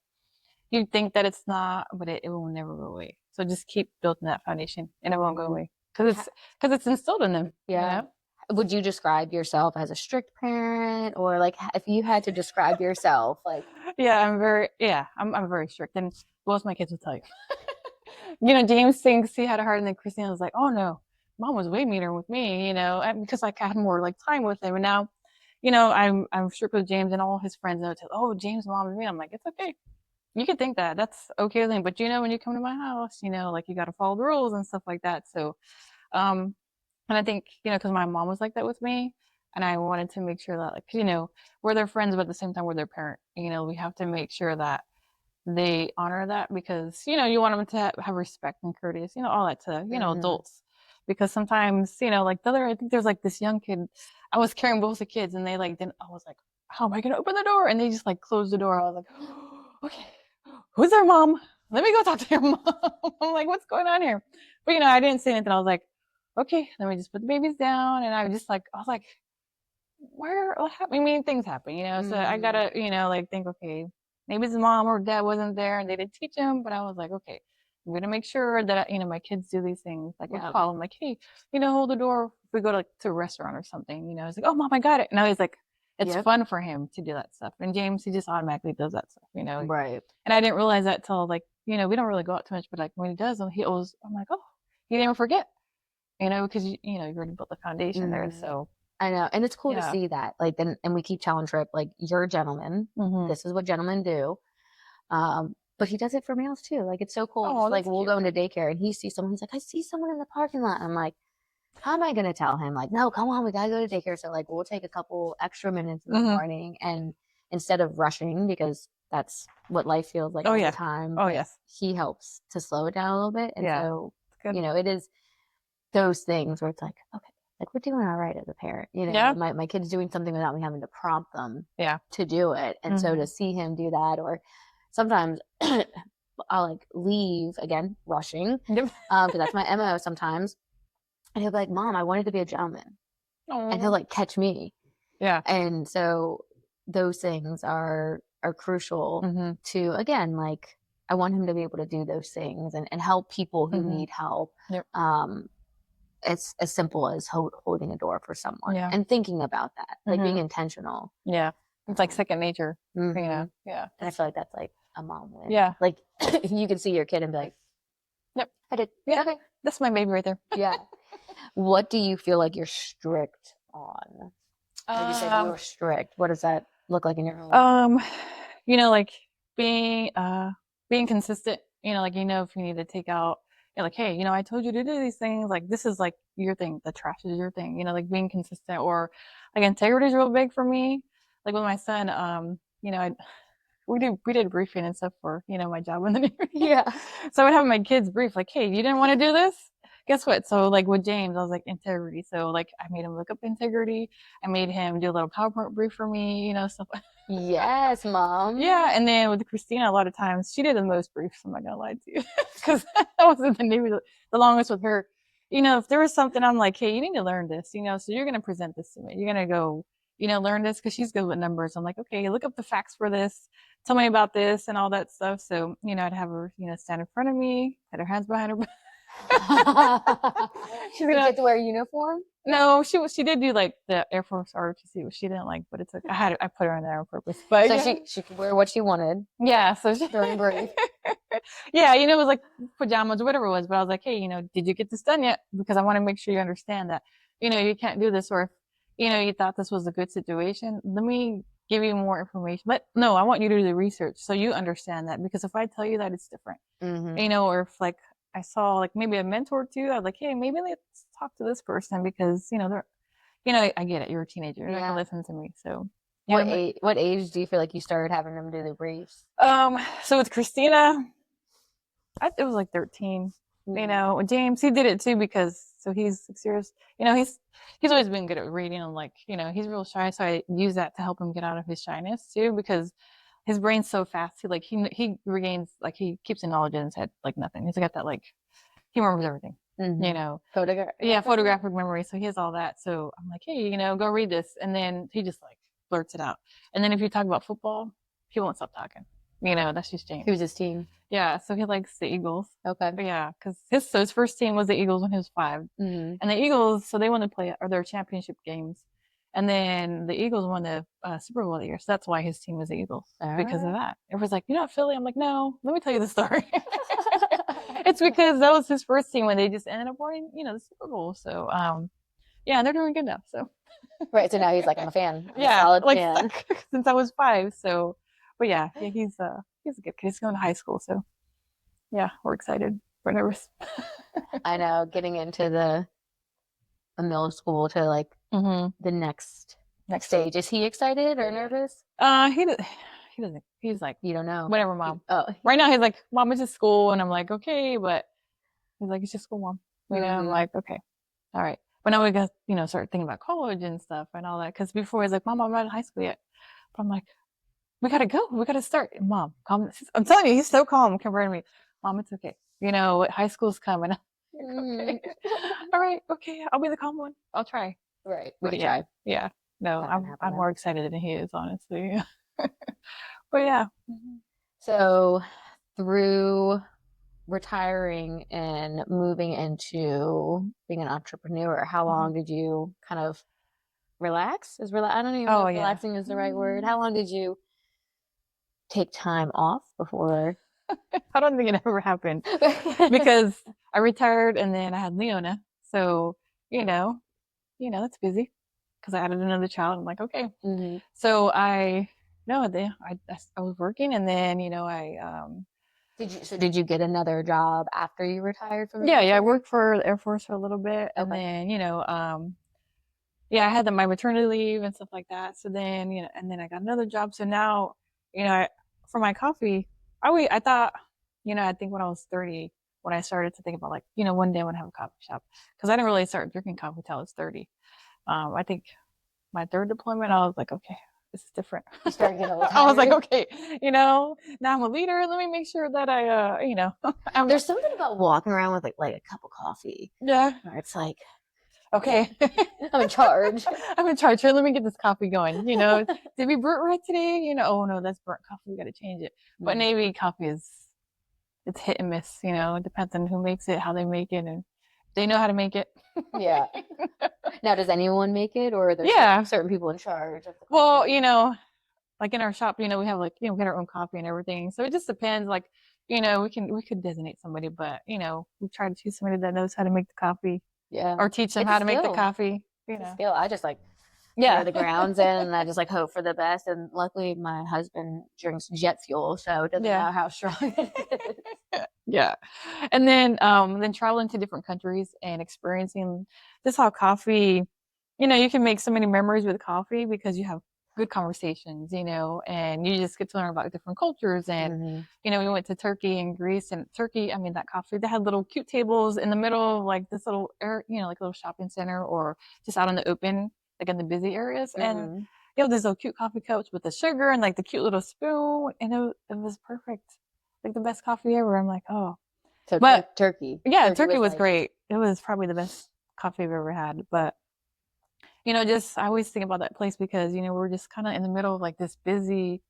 you think that it's not, but it will never go away. So just keep building that foundation, and it won't go away because it's instilled in them. Yeah. Would you describe yourself as a strict parent, or like if you had to describe yourself, like, Yeah, I'm very strict, and both my kids will tell you. James thinks he had a heart, and then Christina was like, "Oh no, mom was way meaner with me," and because like I had more like time with him, and now, I'm strict with James and all his friends. And they'll tell, "Oh, James' mom is mean." I'm like, "It's okay. You can think that. That's okay with me. But when you come to my house, like you got to follow the rules and stuff like that." So, um, and I think because my mom was like that with me, and I wanted to make sure that like we're their friends, but at the same time we're their parent. We have to make sure that they honor that because you want them to have respect and courteous, all that to mm-hmm. adults, because sometimes like the other, I think there's like this young kid, I was carrying both the kids and they like didn't, I was like, how am I gonna open the door, and they just like closed the door. I was like, okay, who's their mom, let me go talk to your mom. I'm like, what's going on here? But I didn't say anything. I was like, okay, let me just put the babies down. And I was like, what happened? I mean, things happen, so I Mm, gotta, like think, okay, maybe his mom or dad wasn't there and they didn't teach him, but I was like, okay, I'm gonna make sure that, my kids do these things. Like, we'll yeah. call him like, hey, hold the door. If we go to a restaurant or something, it's like, oh, mom, I got it. Now he's like, it's Yep. fun for him to do that stuff. And James, he just automatically does that stuff. Right. And I didn't realize that till like, we don't really go out too much, but like when he does, he always, I'm like, oh, he didn't forget, because you already built the foundation there. Mm. So I know. And it's cool to yeah. see that. Like, and we keep telling Trip, like, you're a gentleman. Hmm. This is what gentlemen do. But he does it for males too. Like, it's so cool. Oh, Just like that's we'll cute. go into daycare and he sees someone. He's like, I see someone in the parking lot. I'm like, how am I going to tell him? Like, no, come on, we got to go to daycare. So, like, we'll take a couple extra minutes in the Hmm. morning and instead of rushing, because that's what life feels like Oh all the yeah. time, Oh but yes. he helps to slow it down a little bit. And Yeah. so, It's good. it is those things where it's like, okay, like we're doing all right as a parent. Yeah. My kid's doing something without me having to prompt them Yeah. to do it. And so to Hmm. see him do that, or sometimes I'll like leave again, rushing, Yep. because that's my MO sometimes. And he'll be like, Mom, I wanted to be a gentleman. And he'll Oh. like catch me. Yeah. And so those things are crucial Hmm. to, again, like I want him to be able to do those things and help people who Hmm. need help. Yep. It's as simple as holding a door for someone Yeah. and thinking about that, like being Hmm. intentional. Yeah. It's like Um, second nature. hmm Yeah. And I feel like that's like a mom win. Yeah. Like you can see your kid and be like, Yep. I did. Yeah. Okay. That's my baby right there. Yeah. What do you feel like you're strict on? Like you said, you Um. were strict. What does that look like in your home? Um. Like being consistent. Like if you need to take out. Like, hey, I told you to do these things. Like, this is like your thing. The trash is your thing. Like being consistent, or like integrity is real big for me. Like with my son, we did briefing and stuff for my job in the neighborhood. Yeah. So I would have my kids brief like, hey, you didn't want to do this, guess what? So like with James, I was like, integrity. So like I made him look up integrity. I made him do a little PowerPoint brief for me, stuff. Yes, mom. Yeah. And then with Christina, a lot of times she did the most briefs. I'm not gonna lie to you, because I was in the neighborhood the longest with her. If there was something, I'm like, hey, you need to learn this, so you're gonna present this to me, you're gonna go learn this, because she's good with numbers. I'm like, okay, look up the facts for this, tell me about this and all that stuff. So I'd have her stand in front of me, put her hands behind her back. She's You gonna get to wear a uniform? No, she did do like the Air Force ROTC, which she didn't like, but it's like I put her in there on purpose. But So yeah, she could wear what she wanted yeah. So she, during brief. yeah, it was like pajamas or whatever it was. But I was like, hey, did you get this done yet? Because I want to make sure you understand that you can't do this, or if you thought this was a good situation, let me give you more information. But no, I want you to do the research so you understand that, because if I tell you that, it's different. Mm-hmm. Or if like I saw like maybe a mentor too, I was like, hey, maybe let's talk to this person, because they're I get it, you're a teenager, you're not gonna Yeah. listen to me. So What age do you feel like you started having them do the briefs? so with Christina, it was like 13. Mm-hmm. James, he did it too, because so he's 6 years. He's always been good at reading, and like he's real shy, so I use that to help him get out of his shyness too, because his brain's so fast. He regains, like, he keeps the knowledge in his head like nothing. He's got that, like, he remembers everything. Mm-hmm. Yeah, photographic memory. So he has all that. So I'm like, hey, go read this, and then he just like blurts it out. And then if you talk about football, he won't stop talking. That's just James. Who's his team? Yeah, so he likes the Eagles. Okay. But yeah, because his first team was the Eagles when he was 5, Mm-hmm. and the Eagles, so they won to play or their championship games, and then the Eagles won the Super Bowl that year, so that's why his team was the Eagles, because of that. Everyone's like, Philly? I'm like, no, let me tell you the story. It's because that was his first team when they just ended up winning, the Super Bowl. So yeah, they're doing good now. So Right. So now he's like, I'm a fan. I'm yeah, a solid like fan. since I was 5. So, but yeah, he's a good kid. He's going to high school, so yeah, we're excited. We're nervous. I know, getting into the middle school to like the next stage. Is he excited or nervous? He doesn't. He's like, You don't know. whatever, mom. Oh. Right now, he's like, mom, it's just school, and I'm like, okay, but he's like, it's just school, mom. I'm like, okay, all right. But now we got start thinking about college and stuff and all that, because before he's like, mom, I'm not in high school yet. But I'm like, we gotta go. We gotta start. Mom, calm. I'm telling you, he's so calm compared to me. Mom, it's okay. High school's coming. Okay. All right. Okay. I'll be the calm one. I'll try. Right. We But could yeah. try. Yeah. No, Not gonna happen I'm though. more excited than he is, honestly. But yeah. So through retiring and moving into being an entrepreneur, how long Mhm. did you kind of relax? I don't even know Oh if yeah. relaxing is the right word. How long did you take time off before? I don't think it ever happened because I retired and then I had Leona. So, you know, that's busy because I added another child. I'm like, okay. hmm So I, no, I was working and then, Did you get another job after you retired from the yeah, I military? worked for the Air Force for a little bit and Okay. then, yeah, I had my maternity leave and stuff like that. So then, and then I got another job. So now, for my coffee, I thought, I think when I was 30, when I started to think about like, one day I want to have a coffee shop because I didn't really start drinking coffee till I was 30. I think my third deployment, I was like, okay, this is different. You started getting a little I was like, tired. okay, now I'm a leader. Let me make sure that I'm, There's something about walking around with like a cup of coffee yeah, where it's like, okay. I'm in charge. I'm in charge here. Let me get this coffee going. Did we burnt right today? Oh no, that's burnt coffee. We got to change it. But Mhm. Navy coffee it's hit and miss. It depends on who makes it, how they make it, and they know how to make it. Yeah. Now, does anyone make it, or are there Yeah. certain people in charge of the Well, coffee? like in our shop, we have like, we get our own coffee and everything. So it just depends. Like, we could designate somebody, but we try to choose somebody that knows how to make the coffee Yeah, or teach them it's a how to make the skill. coffee. It's a skill. I just like throw Yeah. the grounds in, and I just like hope for the best. And luckily, my husband drinks jet fuel, so it doesn't Yeah. matter how strong it is. Yeah. And then traveling to different countries and experiencing just how coffee, you can make so many memories with coffee because you have good conversations, and you just get to learn about different cultures. And, hmm we went to Turkey and Greece, and Turkey, I mean, that coffee, they had little cute tables in the middle of like this little air, like a little shopping center or just out in the open, like in the busy areas. And, hmm there's little cute coffee cups with the sugar and like the cute little spoon. And it was perfect. Like the best coffee ever. I'm like, oh, So but Turkey, yeah, Turkey Turkey was was like, great. It was probably the best coffee I've ever had. But just I always think about that place because we're just kind of in the middle of like this busy,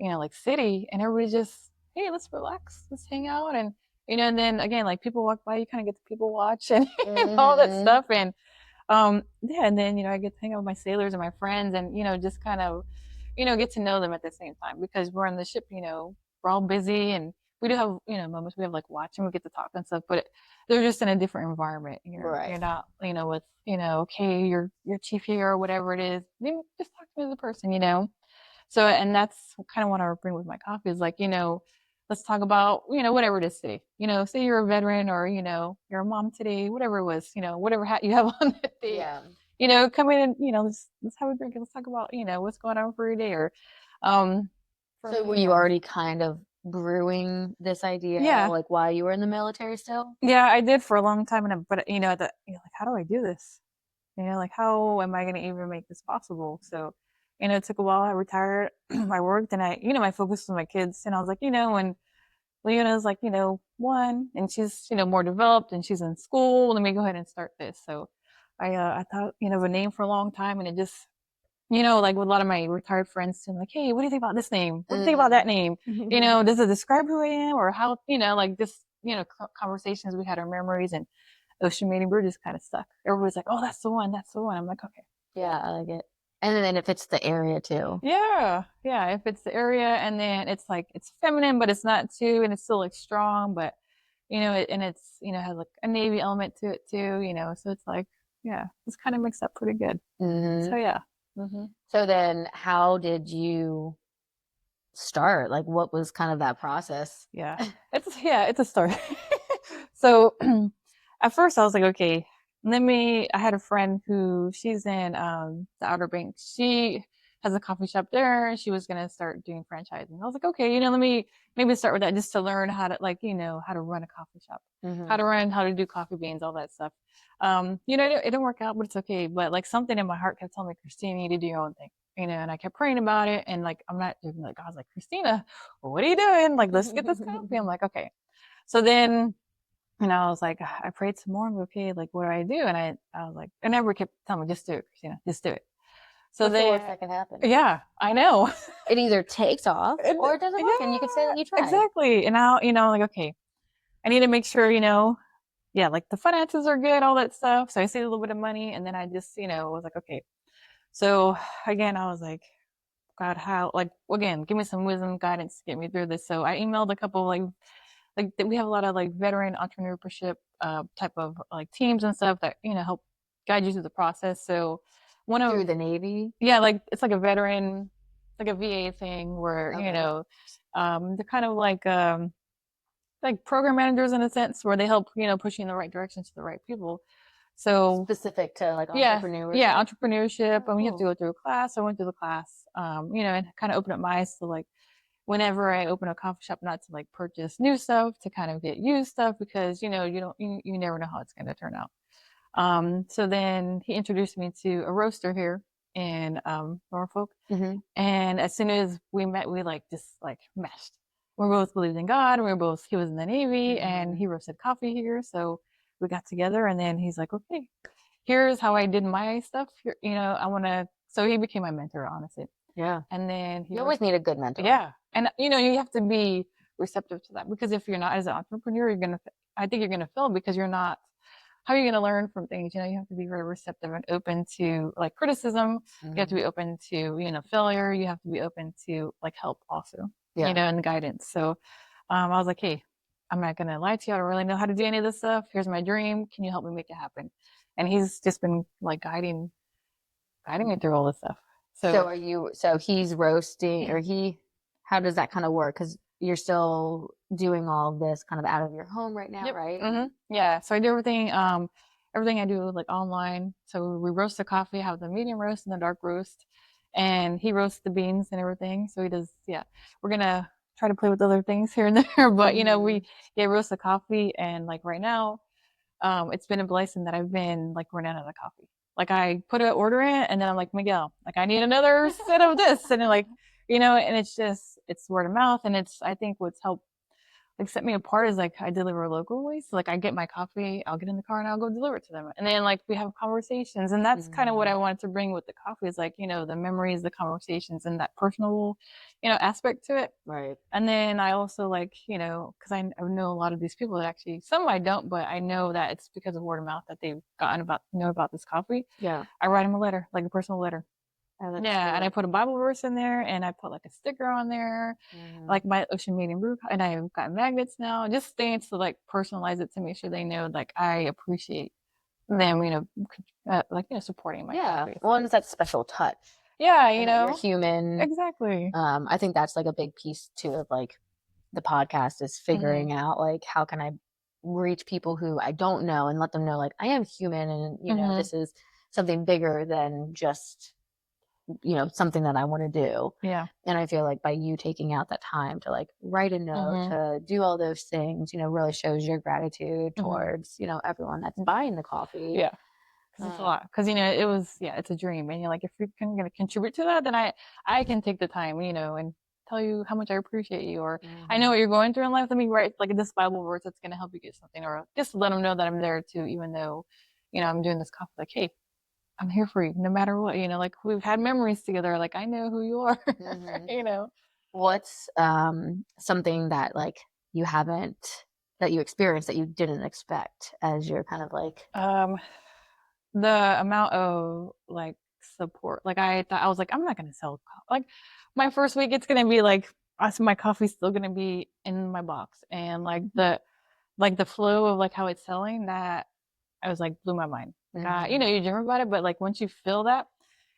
like city, and everybody just, hey, let's relax, let's hang out, and and then again, like people walk by, you kind of get to people watch and, and all that hmm stuff, and yeah, and then I get to hang out with my sailors and my friends, and just kind of get to know them at the same time because we're on the ship. We're all busy, and we do have moments we have like watch and we get to talk and stuff, but they're just in a different environment. You're right. not with okay, your chief here or whatever it is. Just talk to me as a person. So, and that's kind of what I bring with my coffee is like, let's talk about, whatever it is today. Say you're a veteran or, you're a mom today, whatever it was, whatever hat you have on that day, Yeah. come in and, let's have a drink and let's talk about, what's going on for your day or, for So were me, you already kind of brewing this idea yeah, like while you were in the military still? yeah, I did for a long time. And, but, like, how do I do this? Like, how am I going to even make this possible? So, it took a while. I retired. I worked and my focus was my kids. And I was like, when Leona's like, one and she's, more developed and she's in school, let me go ahead and start this. So I thought, of a name for a long time and it just, like with a lot of my retired friends, I'm like, hey, what do you think about this name? What do you think about that name? Mm. Does it describe who I am or how, like just, conversations we had our memories and Ocean Maiden Brew just kind of stuck. Everybody's like, oh, that's the one. That's the one. I'm like, okay. Yeah, I like it. And then if it's the area too. Yeah. Yeah. If it's the area and then it's like, it's feminine, but it's not too, and it's still like strong, but and it's, has like a Navy element to it too, so it's like, yeah, it's kind of mixed up pretty good. hmm So yeah. hmm So then how did you start? Like what was kind of that process? Yeah. It's a start. So at first I was like, okay, I had a friend who she's in the Outer Banks. She has a coffee shop there and she was gonna start doing franchising. I was like, okay, let me maybe start with that just to learn how to like, how to run a coffee shop, hmm how to do coffee beans, all that stuff. It didn't work out, but it's okay. But like something in my heart kept telling me, Christina, you need to do your own thing. And I kept praying about it. And like, I'm not even like, I was like, Christina, what are you doing? Like, let's get this coffee. I'm like, okay. So then And I was like, I prayed some more. I'm like, okay, like, what do I do? And I was like, and everyone kept telling me, just do it, Christina, just do it. So What's the then, worst that can happen? yeah, I know. It either takes off And, or it doesn't work, and you could say yeah, that you tried. exactly. And now, like, okay, I need to make sure, yeah, like the finances are good, all that stuff. So I saved a little bit of money, and then I just, was like, okay. So again, I was like, God, how, like, again, give me some wisdom, guidance to get me through this. So I emailed a couple, like we have a lot of like veteran entrepreneurship type of like teams and stuff that help guide you through the process. So one Through of the Navy? yeah, like it's like a veteran, like a VA thing where Okay. they're kind of like program managers in a sense where they help push you in the right direction to the right people. So Specific to like yeah, yeah, entrepreneurship? entrepreneurship. Oh, And we have to cool. go through a class. I went through the class, and kind of opened up my eyes to like whenever I open a coffee shop, not to like purchase new stuff, to kind of get used stuff because you never know how it's going to turn out. So then he introduced me to a roaster here in Norfolk, Hmm. and as soon as we met, we like just like meshed. We both believed in God. He was in the Navy, and Hmm. he roasted coffee here, so we got together. And then he's like, okay, here's how I did my stuff. Here, I want to. So he became my mentor, honestly. Yeah. And then he You wrote, always need a good mentor. yeah. And you have to be receptive to that because if you're not as an entrepreneur, I think you're gonna fail because you're not. How are you gonna learn from things? You have to be very receptive and open to like criticism. You have to Hmm. be open to failure. You have to be open to like help also. Yeah. And guidance. So, I was like, hey, I'm not gonna lie to you. I don't really know how to do any of this stuff. Here's my dream. Can you help me make it happen? And he's just been like guiding me through all this stuff. So So so he's roasting, or how does that kind of work? Because you're still doing all of this kind of out of your home right now, yep. right? Yeah. So I do everything I do like online. So we roast the coffee, have the medium roast and the dark roast, and he roasts the beans and everything. So he does. Yeah. We're gonna try to play with other things here and there, but Hmm. we roast the coffee, and like right now, it's been a blessing that I've been like running out of coffee. Like I put an order in, and then I'm like, Miguel, like I need another set of this, and then like, and it's word of mouth, and it's I think what's helped like set me apart is like I deliver locally. So like I get my coffee, I'll get in the car and I'll go deliver it to them. And then like we have conversations. And that's kind of what I Hmm. wanted to bring with the coffee is like, the memories, the conversations and that personal, aspect to it. Right. And then I also like, because I know a lot of these people that actually some I don't, but I know that it's because of word of mouth that they've gotten about this coffee. Yeah. I write them a letter, like a personal letter. Oh, that's Yeah, and I sweet. put a Bible verse in there, and I put like a sticker on there, Hmm. like my Ocean Maiden Brew, and I've got magnets now. Just things to like personalize it to make sure they know like I appreciate them, like supporting my Yeah. coffee. Well, and So it's that special touch, yeah, and that you're human. exactly. I think that's like a big piece too of like the podcast is Hmm. figuring out like how can I reach people who I don't know and let them know like I am human, and Hmm. this is something bigger than just something that I want to do. Yeah. And I feel like by you taking out that time to like write a note, Hmm. to do all those things, really shows your gratitude Hmm. towards everyone that's buying the coffee. Yeah, because it's a uh, lot. Because it was it's a dream, and you're like if you're gonna contribute to that, then I can take the time, and tell you how much I appreciate you, or I know mhm. what you're going through in life. Let me write like this Bible verse that's gonna help you get something, or just let them know that I'm there too, even though I'm doing this coffee. Like, hey, I'm here for you, no matter what. Like we've had memories together. Like I know who you are. Mhm. you know. What's something that like you haven't that you experienced that you didn't expect as you're kind of like Um, the amount of like support. Like I thought I was like, I'm not gonna sell like my first week it's gonna be like my coffee's still gonna be in my box and like the flow of like how it's selling that I was like blew my mind. Like mhm. you dream about it, but like once you feel that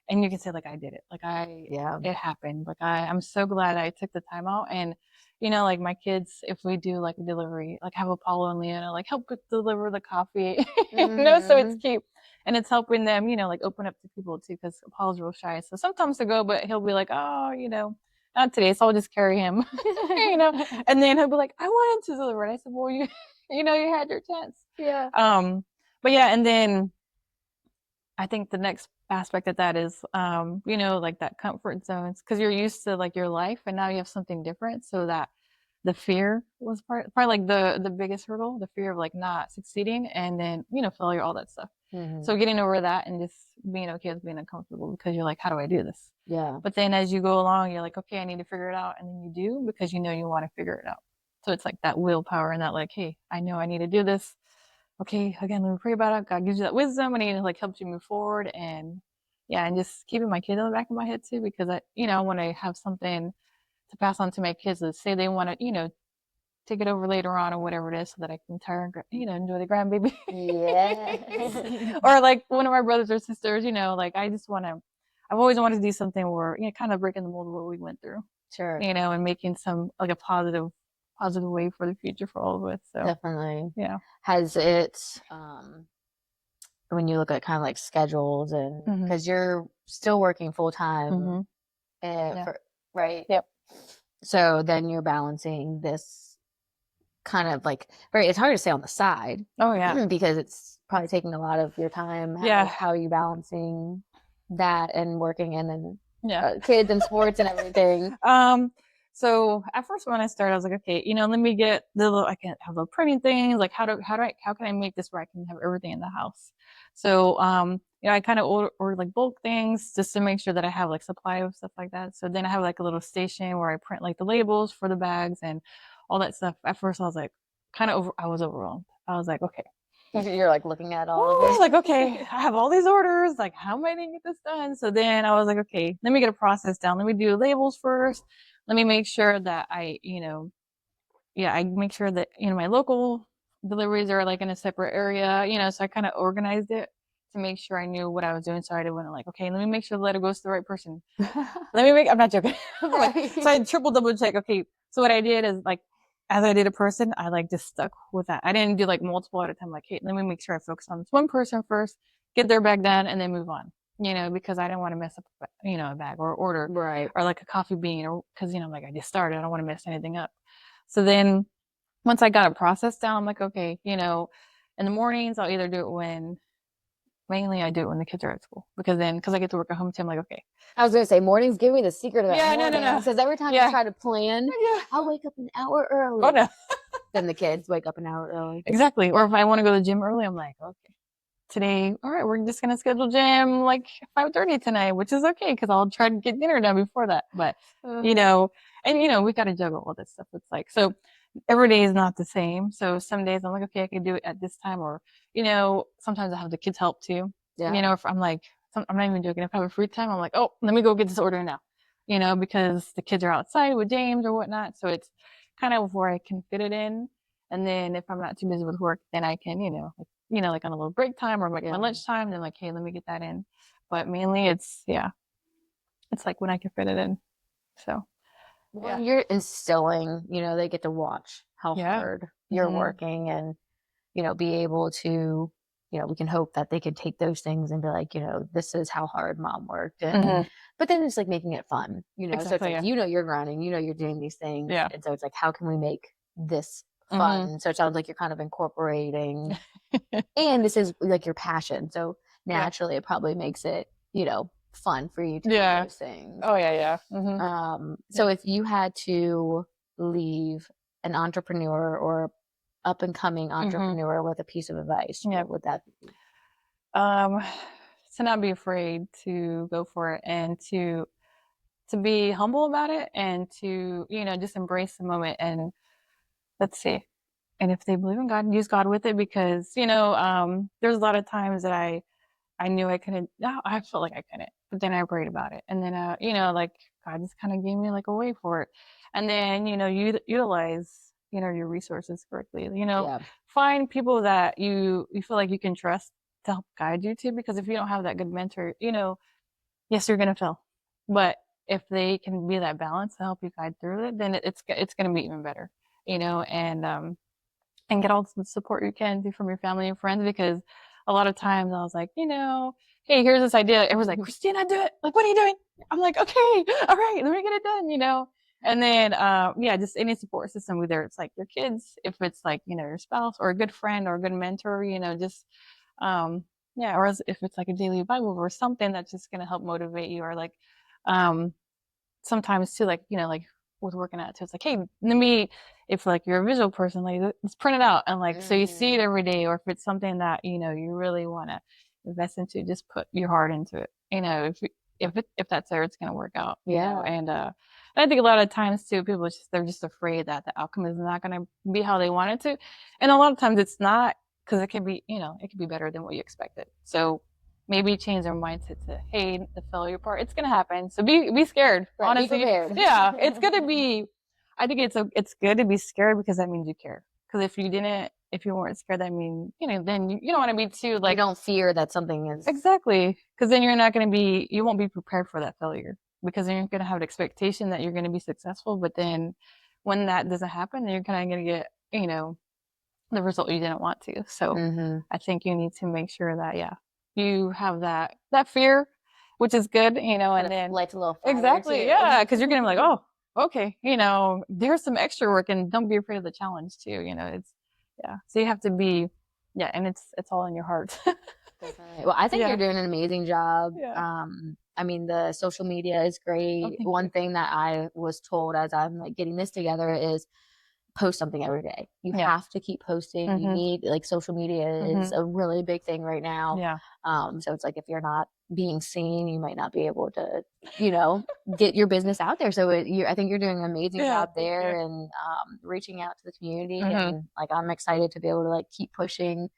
and you can say like I did it. Like Yeah. it happened. Like I'm so glad I took the time out and like my kids, if we do like a delivery, like have Apollo and Leona like help deliver the coffee, so it's Mhm. cute. And it's helping them, like open up to people too, because Apollo's real shy. So sometimes to go, but he'll be like, oh, not today, so I'll just carry him, you know. And then he'll be like, I wanted to deliver. And I said, well, you had your chance. Yeah. But yeah, and then I think the next aspect of that is, like that comfort zones, because you're used to like your life, and now you have something different. So that the fear was probably like the biggest hurdle, the fear of like not succeeding and then, failure, all that stuff. So getting over that and just being okay with being uncomfortable because you're like, how do I do this? Yeah. But then as you go along, you're like, okay, I need to figure it out. And then you do because you know you want to figure it out. So it's like that willpower and that like, hey, I know I need to do this. Okay, again, let me pray about it. God gives you that wisdom and he like helps you move forward. And yeah, and just keeping my kids on the back of my head too, because I want to have something to pass on to my kids. Let's say they want to, take it over later on or whatever it is so that I can enjoy the grandbaby. Yeah. Or like one of my brothers or sisters, like I've always wanted to do something where, kind of breaking the mold of what we went through, Sure. and making some like a positive way for the future for all of us. So Definitely. yeah. Has it, when you look at kind of like schedules and because you're still working full time right? Yep. So then you're balancing this kind of like it's hard to say on the side. Oh yeah. Because it's probably taking a lot of your time. Yeah. How are you balancing that and working and then kids and sports and everything? So at first when I started, I was like, okay, let me get I can have little printing things. Like how can I make this where I can have everything in the house? So, I kind of ordered like bulk things just to make sure that I have like supply of stuff like that. So then I have like a little station where I print like the labels for the bags and all that stuff. At first I was like I was overwhelmed. I was like, okay. You're like looking at all of this. Like, okay, I have all these orders. Like, how am I going to get this done? So then I was like, okay, let me get a process down. Let me do labels first. Let me make sure that I make sure that, my local deliveries are like in a separate area, so I kind of organized it to make sure I knew what I was doing. So I didn't want to like, okay, let me make sure the letter goes to the right person. I'm not joking. Right. So I double check. Okay. So what I did is like, as I did a person, I like just stuck with that. I didn't do like multiple at a time. Like, hey, let me make sure I focus on this one person first, get their bag done, and then move on. Because I didn't want to mess up, a bag or order, Right. or like a coffee bean, or because like I just started, I don't want to mess anything up. So then, once I got a process down, I'm like, okay, in the mornings I'll either do it mainly I do it when the kids are at school because I get to work at home too. I'm like, okay. I was gonna say mornings give me the secret of that. Yeah, morning. no. Because every time I try to plan, I'll wake up an hour early. Oh no. Then the kids wake up an hour early. Exactly. Or if I want to go to the gym early, I'm like, okay, today, all right, we're just gonna schedule gym like 5:30 tonight, which is okay because I'll try to get dinner done before that. But and we got to juggle all this stuff. It's like so. Every day is not the same. So some days I'm like, okay, I can do it at this time. Or, sometimes I have the kids help too. Yeah. If I'm like, I'm not even joking. If I have a free time, I'm like, oh, let me go get this order now, because the kids are outside with James or whatnot. So it's kind of where I can fit it in. And then if I'm not too busy with work, then I can, like on a little break time or like my lunch time, then like, hey, let me get that in. But mainly it's like when I can fit it in. So. Well, you're instilling, they get to watch how hard you're working and, be able to, we can hope that they can take those things and be like, this is how hard mom worked. And, but then it's like making it fun, Exactly, so it's like, you're grinding, you're doing these things. Yeah. And so it's like, how can we make this fun? So it sounds like you're kind of incorporating and this is like your passion. So naturally it probably makes it, fun for you to do those things. Oh yeah. So if you had to leave an entrepreneur or up and coming entrepreneur with a piece of advice, what would that be? To not be afraid to go for it and to be humble about it and to, just embrace the moment and let's see. And if they believe in God, use God with it because, there's a lot of times that I knew I couldn't, no, I felt like I couldn't, but then I prayed about it. And then, like God just kind of gave me like a way for it. And then, you utilize, your resources correctly, find people that you feel like you can trust to help guide you to, because if you don't have that good mentor, yes, you're going to fail, but if they can be that balance to help you guide through it, then it's going to be even better, and get all the support you can do from your family and friends, because a lot of times I was like, hey, here's this idea. Everyone's like, Christina, do it. Like, what are you doing? I'm like, okay, all right, let me get it done, And then, just any support system, whether it's like your kids, if it's like, your spouse or a good friend or a good mentor, or if it's like a daily Bible or something that's just going to help motivate you, or like, sometimes too, like, like with working out too. It's like, hey, let me, if like you're a visual person, like let's print it out and like so you see it every day, or if it's something that you know you really want to invest into, just put your heart into it. You know, if that's there, it's gonna work out. You know, and I think a lot of times too, people they're just afraid that the outcome is not gonna be how they want it to, and a lot of times it's not, because it can be, you know, it can be better than what you expected. So maybe change their mindset to, hey, the failure part, it's gonna happen. So be scared. Right, honestly, be prepared. yeah, it's gonna be. I think it's good to be scared because that means you care. Because if you weren't scared, that means you know then you don't want to be too like you don't fear that something is exactly, because then you're not gonna be you won't be prepared for that failure, because then you're gonna have an expectation that you're gonna be successful, but then when that doesn't happen, then you're kind of gonna get you know the result you didn't want to. So I think you need to make sure that you have that fear, which is good, you know, and then lights a little fire exactly, too. yeah, because you're gonna be like, oh, okay, you know, there's some extra work, and don't be afraid of the challenge too. You know, it's so you have to be and it's all in your heart. Definitely. Well, I think you're doing an amazing job. Yeah. I mean, the social media is great. Thank One you. thing that I was told as I'm like getting this together is post something every day. You have to keep posting. You need like social media is a really big thing right now. Yeah. So it's like if you're not being seen, you might not be able to, you know, get your business out there. So I think you're doing an amazing job there and reaching out to the community. And like I'm excited to be able to like keep pushing,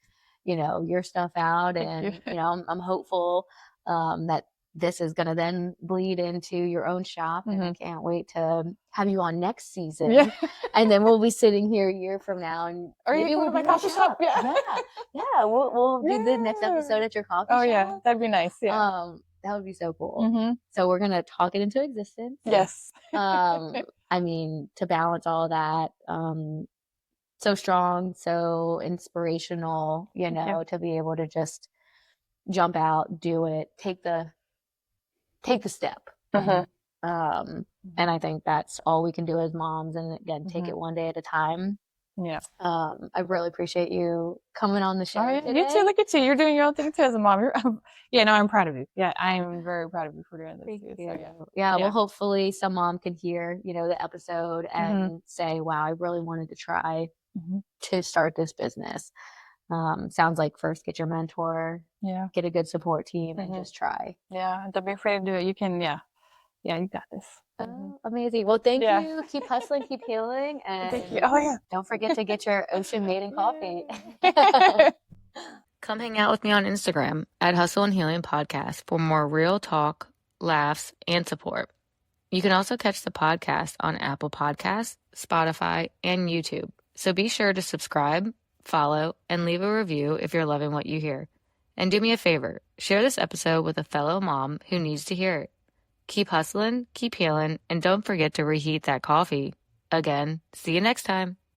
you know, your stuff out. And you know, I'm hopeful that this is going to then bleed into your own shop, and I can't wait to have you on next season. And then we'll be sitting here a year from now, and maybe we'll be my coffee shop. We'll do the next episode at your coffee shop. Oh yeah, that'd be nice. That would be so cool. So we're gonna talk it into existence. Yes. I mean, to balance all of that, so strong, so inspirational, you know, to be able to just jump out, do it, take the step. And I think that's all we can do as moms. And again, take it one day at a time. Yeah. I really appreciate you coming on the show. You too. Look at you. You're doing your own thing too as a mom. I'm proud of you. Yeah, I'm very proud of you for doing this too. So, well, hopefully some mom can hear, you know, the episode and say, wow, I really wanted to try to start this business. Sounds like first get your mentor, get a good support team, and just try. Yeah, don't be afraid to do it. You can, you got this. Oh, amazing. Well, thank you. Keep hustling, keep healing, and thank you. Oh yeah, don't forget to get your Ocean Maiden coffee. Come hang out with me on Instagram at Hustle and Healing Podcast for more real talk, laughs, and support. You can also catch the podcast on Apple Podcasts, Spotify, and YouTube. So be sure to subscribe, follow, and leave a review if you're loving what you hear. And do me a favor, share this episode with a fellow mom who needs to hear it. Keep hustling, keep healing, and don't forget to reheat that coffee. Again, see you next time.